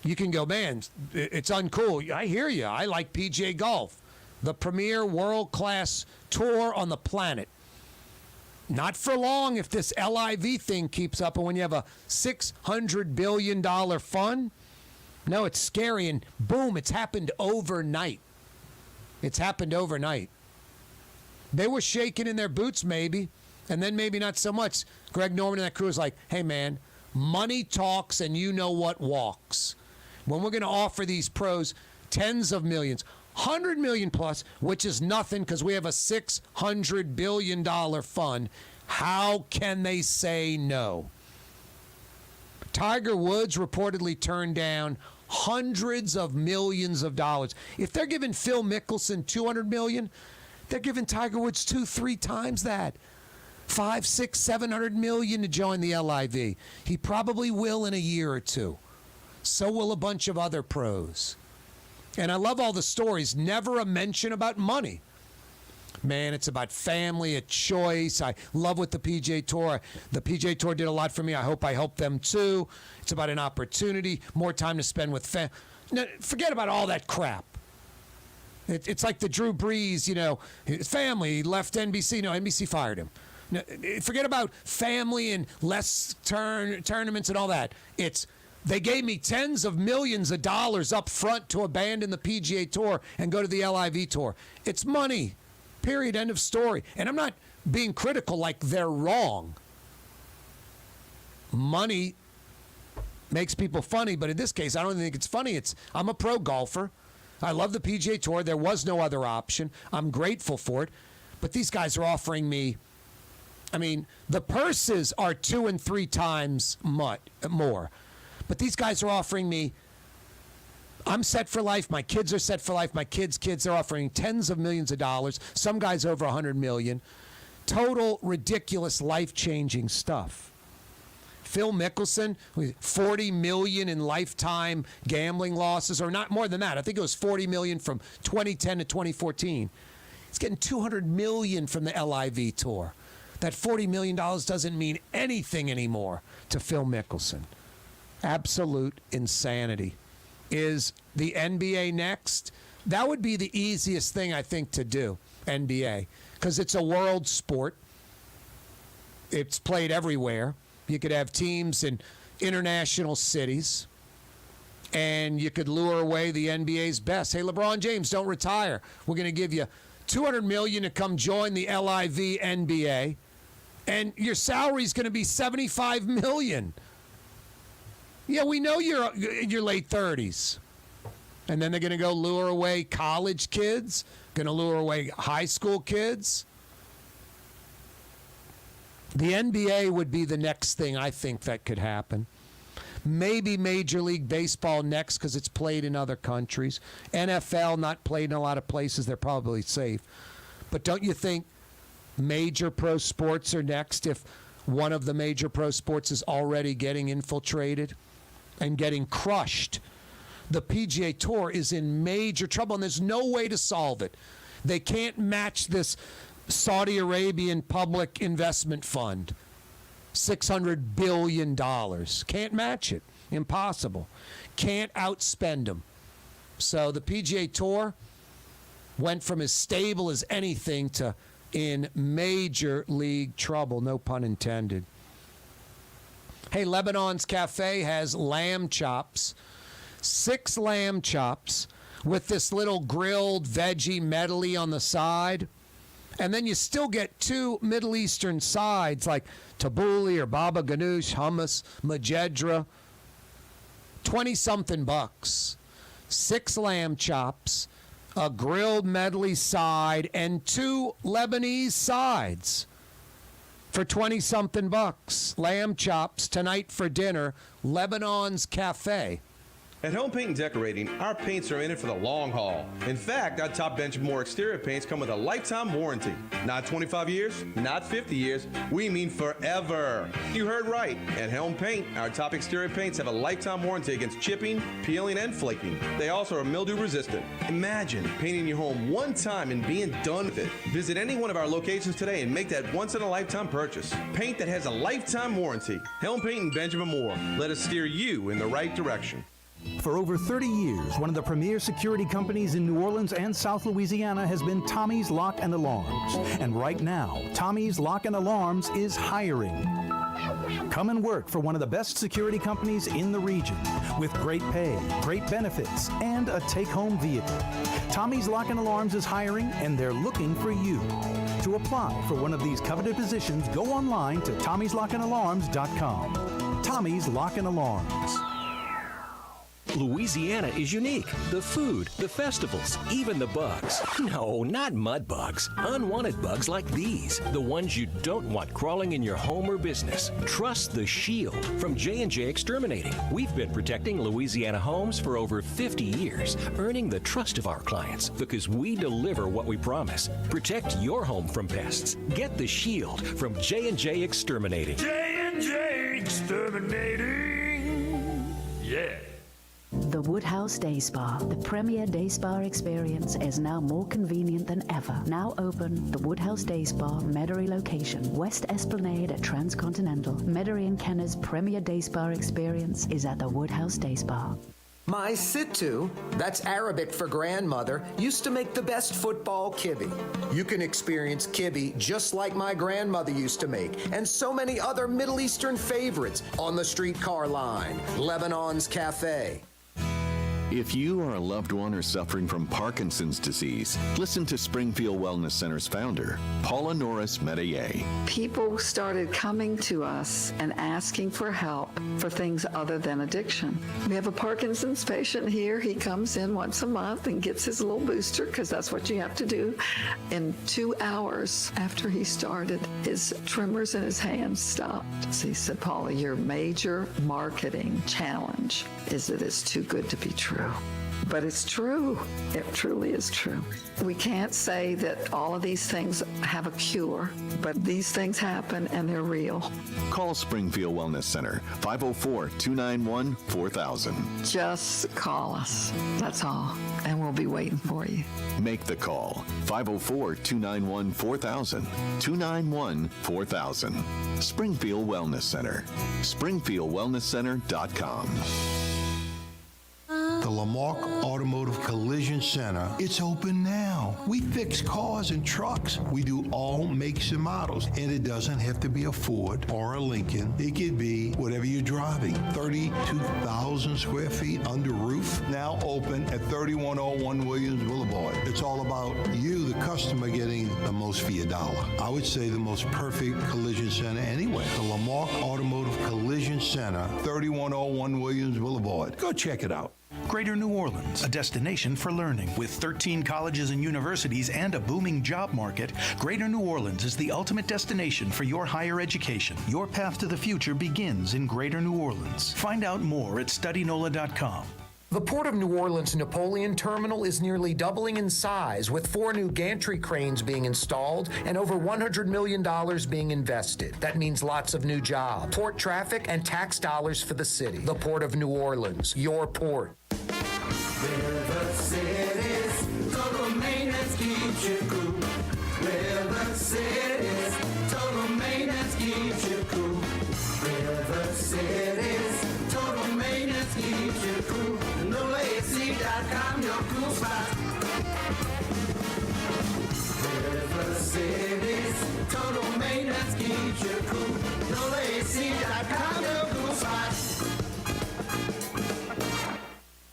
You can go, man, it's uncool. I hear you. I like PGA Golf, the premier world-class tour on the planet. Not for long if this LIV thing keeps up, and when you have a $600 billion fund. No, it's scary, and boom, it's happened overnight. It's happened overnight. They were shaking in their boots maybe, and then maybe not so much. Greg Norman and that crew was like, hey, man, money talks and you know what walks. When we're going to offer these pros tens of millions, 100 million plus, which is nothing because we have a $600 billion fund, how can they say no? Tiger Woods reportedly turned down hundreds of millions of dollars. If they're giving Phil Mickelson $200 million, they're giving Tiger Woods 2-3 times that. $500, $600, $700 million to join the LIV. He probably will in a year or two. So will a bunch of other pros. And I love all the stories. Never a mention about money. Man, it's about family, a choice. I love what the PGA Tour. The PGA Tour did a lot for me. I hope I helped them too. It's about an opportunity, more time to spend with family. No, forget about all that crap. It's like the Drew Brees, his family. He left NBC. No, NBC fired him. No, forget about family and less tournaments and all that. They gave me tens of millions of dollars up front to abandon the PGA Tour and go to the LIV Tour. It's money. Period. End of story. And I'm not being critical like they're wrong. Money makes people funny, but in this case, I don't think it's funny. I'm a pro golfer. I love the PGA Tour. There was no other option. I'm grateful for it. But these guys are offering me, the purses are 2 and 3 times more. But these guys are offering me, I'm set for life. My kids are set for life. My kids' are offering tens of millions of dollars. Some guys over $100 million. Total ridiculous, life-changing stuff. Phil Mickelson, $40 million in lifetime gambling losses, or not more than that. I think it was $40 million from 2010 to 2014. He's getting $200 million from the LIV Tour. That $40 million doesn't mean anything anymore to Phil Mickelson. Absolute insanity. Is the NBA next? That would be the easiest thing, I think, to do, NBA, because it's a world sport. It's played everywhere. You could have teams in international cities, and you could lure away the NBA's best. Hey, LeBron James, don't retire. We're going to give you $200 million to come join the LIV NBA, and your salary is going to be $75 million. Yeah, we know you're in your late 30s. And then they're going to go lure away college kids, going to lure away high school kids. The NBA would be the next thing I think that could happen. Maybe Major League Baseball next because it's played in other countries. NFL not played in a lot of places. They're probably safe. But don't you think major pro sports are next if one of the major pro sports is already getting infiltrated and getting crushed? The PGA Tour is in major trouble, and there's no way to solve it. They can't match this Saudi Arabian public investment fund, $600 billion. Can't match it. Impossible. Can't outspend them. So the PGA Tour went from as stable as anything to in major league trouble, no pun intended. Hey, Lebanon's Cafe has lamb chops, 6 lamb chops with this little grilled veggie medley on the side. And then you still get 2 Middle Eastern sides like tabbouleh or baba ganoush, hummus, majedra. 20-something bucks. 6 lamb chops, a grilled medley side, and 2 Lebanese sides for 20-something bucks. Lamb chops tonight for dinner. Lebanon's Cafe. At Home Paint and Decorating, our paints are in it for the long haul. In fact, our top Benjamin Moore exterior paints come with a lifetime warranty. Not 25 years, not 50 years, we mean forever. You heard right. At Helm Paint, our top exterior paints have a lifetime warranty against chipping, peeling, and flaking. They also are mildew resistant. Imagine painting your home one time and being done with it. Visit any one of our locations today and make that once-in-a-lifetime purchase. Paint that has a lifetime warranty. Helm Paint and Benjamin Moore. Let us steer you in the right direction. For over 30 years, one of the premier security companies in New Orleans and South Louisiana has been Tommy's Lock and Alarms. And right now, Tommy's Lock and Alarms is hiring. Come and work for one of the best security companies in the region with great pay, great benefits, and a take-home vehicle. Tommy's Lock and Alarms is hiring, and they're looking for you. To apply for one of these coveted positions, go online to tommyslockанdalarms.com. Tommy's Lock and Alarms. Louisiana is unique. The food, the festivals, even the bugs. No, not mud bugs. Unwanted bugs like these. The ones you don't want crawling in your home or business. Trust the Shield from J&J Exterminating. We've been protecting Louisiana homes for over 50 years, earning the trust of our clients because we deliver what we promise. Protect your home from pests. Get the Shield from J&J Exterminating. J&J Exterminating. Yeah. The Woodhouse Day Spa, the premier day spa experience, is now more convenient than ever. Now open, the Woodhouse Day Spa, Metairie location, West Esplanade at Transcontinental. Metairie and Kenner's premier day spa experience is at the Woodhouse Day Spa. My Sittu, that's Arabic for grandmother, used to make the best football kibbe. You can experience kibbe just like my grandmother used to make, and so many other Middle Eastern favorites on the streetcar line, Lebanon's Cafe. If you are a loved one or suffering from Parkinson's disease, listen to Springfield Wellness Center's founder, Paula Norris Metayer. People started coming to us and asking for help for things other than addiction. We have a Parkinson's patient here. He comes in once a month and gets his little booster because that's what you have to do. In 2 hours after he started, his tremors in his hands stopped. So he said, Paula, your major marketing challenge is that it's too good to be true. But it's true. It truly is true. We can't say that all of these things have a cure, but these things happen and they're real. Call Springfield Wellness Center, 504-291-4000. Just call us. That's all. And we'll be waiting for you. Make the call, 504-291-4000. 291-4000. Springfield Wellness Center. SpringfieldWellnessCenter.com. The Lamarck Automotive Collision Center, it's open now. We fix cars and trucks. We do all makes and models. And it doesn't have to be a Ford or a Lincoln. It could be whatever you're driving. 32,000 square feet under roof. Now open at 3101 Williams Boulevard. It's all about you, the customer, getting the most for your dollar. I would say the most perfect collision center anywhere. The Lamarck Automotive Collision Center, 3101 Williams Boulevard. Go check it out. Greater New Orleans, a destination for learning. With 13 colleges and universities and a booming job market, Greater New Orleans is the ultimate destination for your higher education. Your path to the future begins in Greater New Orleans. Find out more at studynola.com. The Port of New Orleans Napoleon Terminal is nearly doubling in size, with 4 new gantry cranes being installed and over $100 million being invested. That means lots of new jobs, port traffic, and tax dollars for the city. The Port of New Orleans, your port. River Cities, total maintenance keeps you cool. River Cities, total maintenance keeps you cool. River Cities, total maintenance keeps you cool. NolaAC.com, your cool spot. River Cities, total maintenance keeps you cool. NolaAC.com, your cool spot.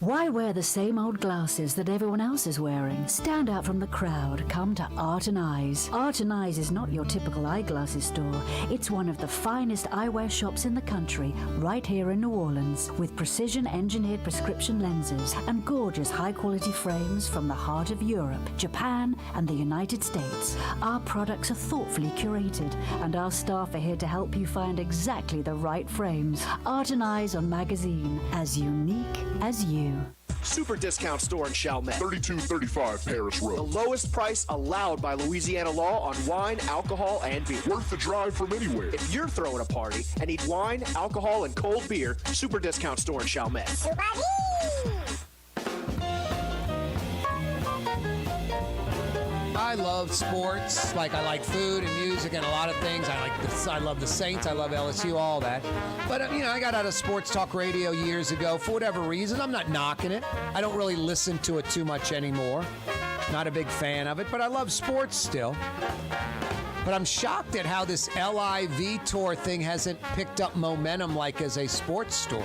Why wear the same old glasses that everyone else is wearing? Stand out from the crowd. Come to Art and Eyes. Art and Eyes is not your typical eyeglasses store. It's one of the finest eyewear shops in the country, right here in New Orleans, with precision-engineered prescription lenses and gorgeous high-quality frames from the heart of Europe, Japan, and the United States. Our products are thoughtfully curated, and our staff are here to help you find exactly the right frames. Art and Eyes on Magazine, as unique as you. Super discount store in Chalmette. 3235 Paris Road. The lowest price allowed by Louisiana law on wine, alcohol, and beer. Worth the drive from anywhere. If you're throwing a party and need wine, alcohol, and cold beer, super discount store in Chalmette. I love sports. Like, I like food and music and a lot of things. I love the Saints. I love LSU, all that. But, I got out of sports talk radio years ago for whatever reason. I'm not knocking it. I don't really listen to it too much anymore. Not a big fan of it, but I love sports still. But I'm shocked at how this LIV Tour thing hasn't picked up momentum like as a sports story.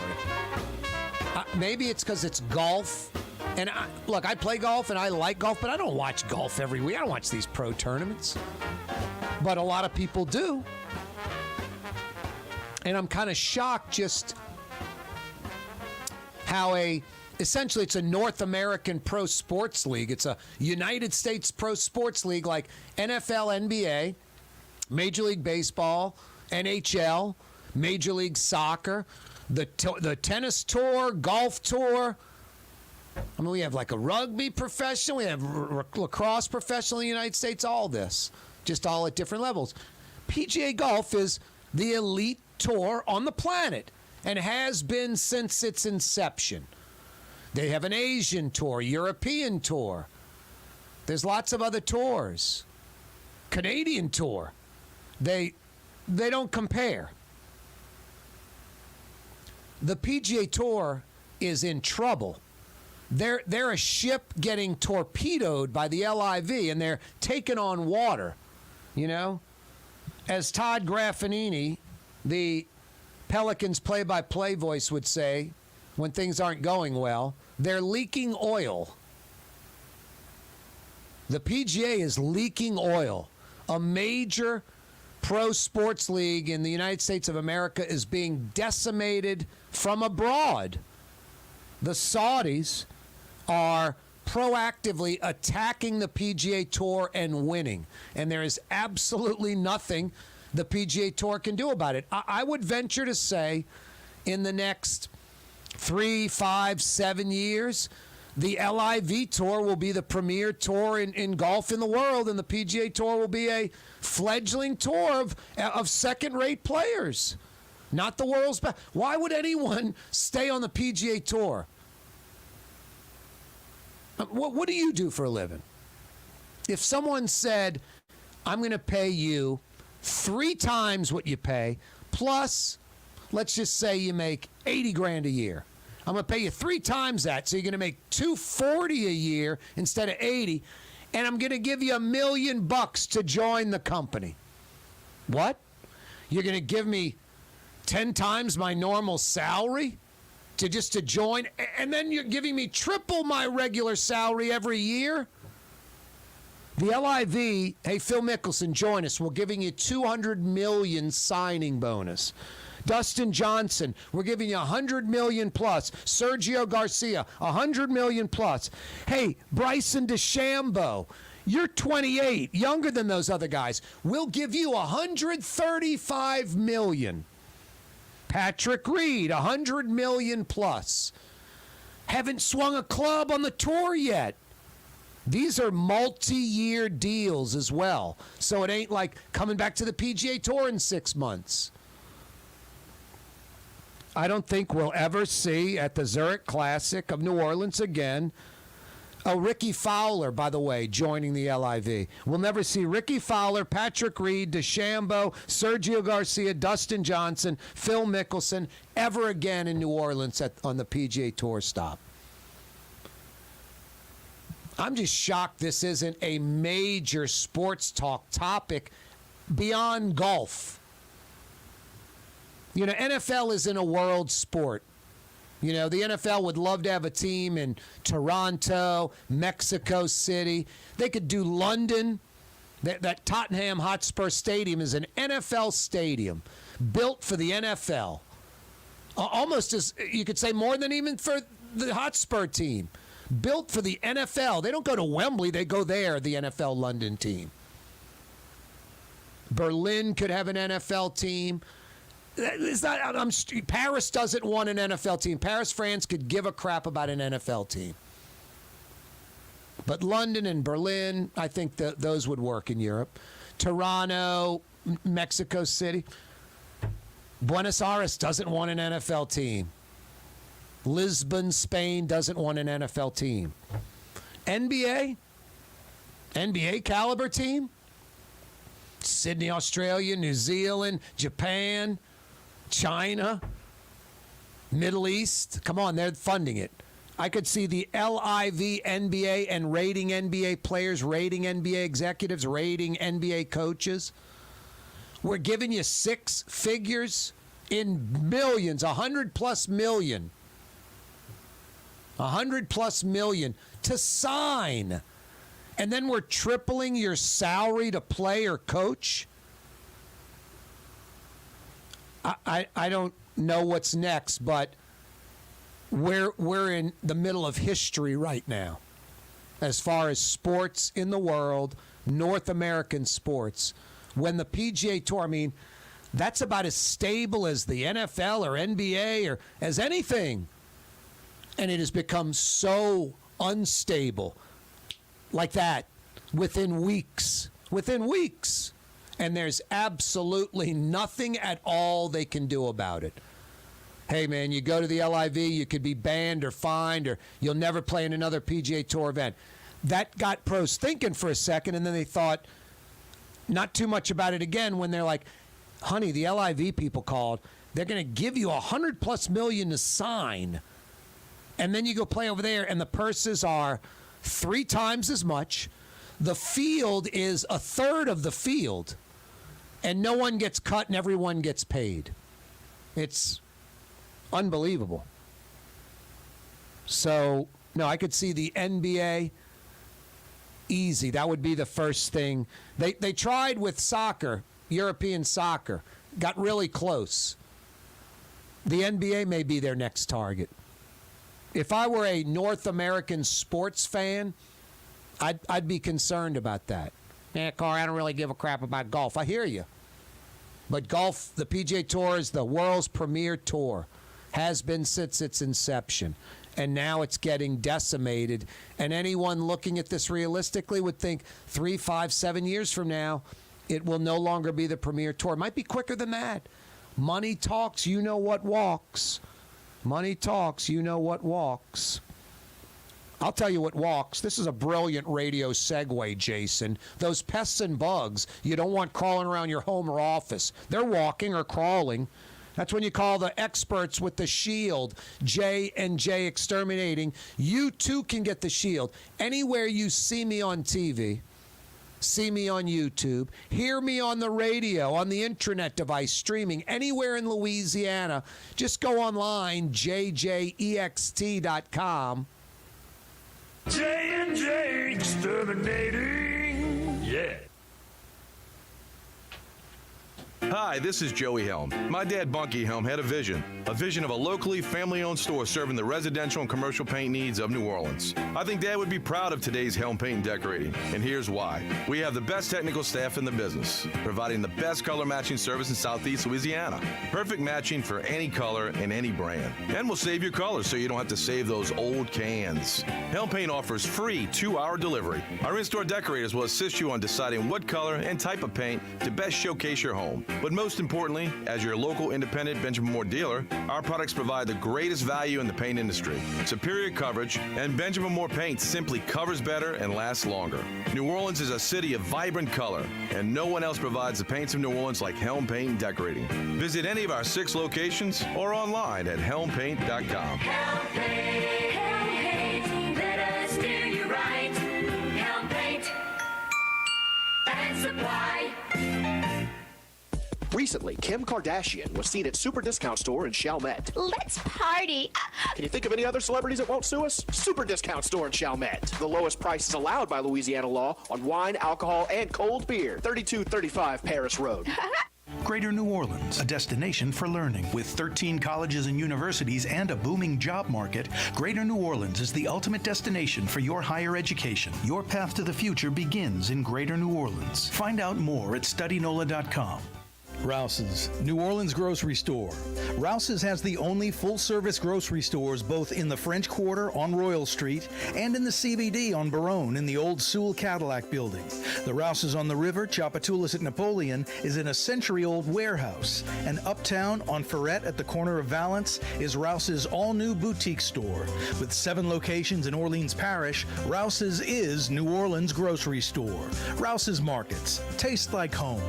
Maybe it's because it's golf. And I play golf and I like golf, but I don't watch golf every week. I don't watch these pro tournaments. But a lot of people do. And I'm kind of shocked just how essentially it's a North American pro sports league. It's a United States pro sports league like NFL, NBA, Major League Baseball, NHL, Major League Soccer, the tennis tour, golf tour. We have like a rugby professional, we have lacrosse professional in the United States, all this, just all at different levels. PGA Golf is the elite tour on the planet and has been since its inception. They have an Asian tour, European tour. There's lots of other tours. Canadian tour. They don't compare. The PGA Tour is in trouble. They're a ship getting torpedoed by the LIV, and they're taking on water, As Todd Graffinini, the Pelicans play-by-play voice, would say, when things aren't going well, they're leaking oil. The PGA is leaking oil. A major pro sports league in the United States of America is being decimated from abroad. The Saudis are proactively attacking the PGA Tour and winning. And there is absolutely nothing the PGA Tour can do about it. I would venture to say in the next 3, 5, 7 years, the LIV Tour will be the premier tour in golf in the world, and the PGA Tour will be a fledgling tour of second-rate players. Not the world's best. Why would anyone stay on the PGA Tour? What do you do for a living? If someone said, I'm going to pay you 3 times what you pay, plus, let's just say you make $80,000 a year. I'm going to pay you 3 times that, so you're going to make $240,000 a year instead of $80,000, and I'm going to give you $1 million to join the company. What? You're going to give me 10 times my normal salary to join, and then you're giving me triple my regular salary every year? The LIV, hey, Phil Mickelson, join us. We're giving you $200 million signing bonus. Dustin Johnson, we're giving you $100 million plus. Sergio Garcia, $100 million plus. Hey, Bryson DeChambeau, you're 28, younger than those other guys. We'll give you $135 million. Patrick Reed, $100 million plus. Haven't swung a club on the tour yet. These are multi-year deals as well. So it ain't like coming back to the PGA Tour in 6 months. I don't think we'll ever see at the Zurich Classic of New Orleans again. Oh, Ricky Fowler, by the way, joining the LIV. We'll never see Ricky Fowler, Patrick Reed, DeChambeau, Sergio Garcia, Dustin Johnson, Phil Mickelson ever again in New Orleans on the PGA Tour stop. I'm just shocked this isn't a major sports talk topic beyond golf. NFL isn't a world sport. You know, the NFL would love to have a team in Toronto, Mexico City. They could do London. That Tottenham Hotspur Stadium is an NFL stadium built for the NFL. Almost as, you could say, more than even for the Hotspur team. Built for the NFL. They don't go to Wembley. They go there, the NFL London team. Berlin could have an NFL team. Paris doesn't want an NFL team. Paris, France could give a crap about an NFL team. But London and Berlin, I think those would work in Europe. Toronto, Mexico City. Buenos Aires doesn't want an NFL team. Lisbon, Spain doesn't want an NFL team. NBA caliber team. Sydney, Australia, New Zealand, Japan, China, Middle East. Come on, they're funding it. I could see the LIV NBA and rating NBA players, rating NBA executives, rating NBA coaches. We're giving you six figures in millions, 100+ million. 100+ million to sign. And then we're tripling your salary to play or coach. I don't know what's next, but we're in the middle of history right now as far as sports in the world, North American sports. When the PGA Tour, I mean, that's about as stable as the NFL or NBA or as anything. And it has become so unstable like that within weeks. And there's absolutely nothing at all they can do about it. Hey, man, you go to the LIV, you could be banned or fined, or you'll never play in another PGA Tour event. That got pros thinking for a second, and then they thought not too much about it again when they're like, honey, the LIV people called. They're going to give you $100+ million to sign. And then you go play over there, and the purses are 3 times as much. The field is a third of the field, and no one gets cut and everyone gets paid. It's unbelievable. So, no, I could see the NBA easy. That would be the first thing. They tried with soccer, European soccer, got really close. The NBA may be their next target. If I were a North American sports fan, I'd be concerned about that. Yeah, Carl, I don't really give a crap about golf. I hear you. But golf, the PGA Tour is the world's premier tour. Has been since its inception. And now it's getting decimated. And anyone looking at this realistically would think 3, 5, 7 years from now, it will no longer be the premier tour. It might be quicker than that. Money talks, you know what walks. Money talks, you know what walks. I'll tell you what walks. This is a brilliant radio segue, Jason. Those pests and bugs you don't want crawling around your home or office. They're walking or crawling. That's when you call the experts with the Shield, J&J Exterminating. You too can get the Shield. Anywhere you see me on TV, see me on YouTube, hear me on the radio, on the intranet device, streaming anywhere in Louisiana, just go online, jjext.com. J&J Exterminating. Yeah. Hi, this is Joey Helm. My dad, Bunky Helm, had a vision of a locally family-owned store serving the residential and commercial paint needs of New Orleans. I think Dad would be proud of today's Helm Paint and Decorating, and here's why. We have the best technical staff in the business, providing the best color matching service in Southeast Louisiana. Perfect matching for any color and any brand. And we'll save your colors so you don't have to save those old cans. Helm Paint offers free 2-hour delivery. Our in-store decorators will assist you on deciding what color and type of paint to best showcase your home. But most importantly, as your local independent Benjamin Moore dealer, our products provide the greatest value in the paint industry. Superior coverage, and Benjamin Moore paint simply covers better and lasts longer. New Orleans is a city of vibrant color, and no one else provides the paints of New Orleans like Helm Paint and Decorating. Visit any of our 6 locations or online at helmpaint.com. Helm Paint, let us do you right. Helm Paint and Supply. Recently, Kim Kardashian was seen at Super Discount Store in Chalmette. Let's party. Can you think of any other celebrities that won't sue us? Super Discount Store in Chalmette. The lowest prices allowed by Louisiana law on wine, alcohol, and cold beer. 3235 Paris Road. Greater New Orleans, a destination for learning. With 13 colleges and universities and a booming job market, Greater New Orleans is the ultimate destination for your higher education. Your path to the future begins in Greater New Orleans. Find out more at studynola.com. Rouse's, New Orleans grocery store. Rouse's has the only full-service grocery stores both in the French Quarter on Royal Street and in the CBD on Baronne in the old Sewell Cadillac building. The Rouse's on the river, Tchoupitoulas at Napoleon, is in a century-old warehouse. And uptown on Ferret at the corner of Valence is Rouse's all-new boutique store. With 7 locations in Orleans Parish, Rouse's is New Orleans grocery store. Rouse's Markets. Taste like home.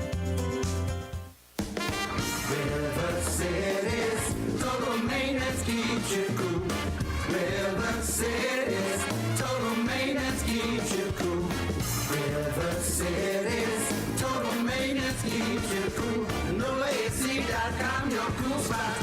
River Cities, total maintenance keeps you cool. River Cities, total maintenance keeps you cool. River Cities, total maintenance keeps you cool. NolaAC.com, your cool spot.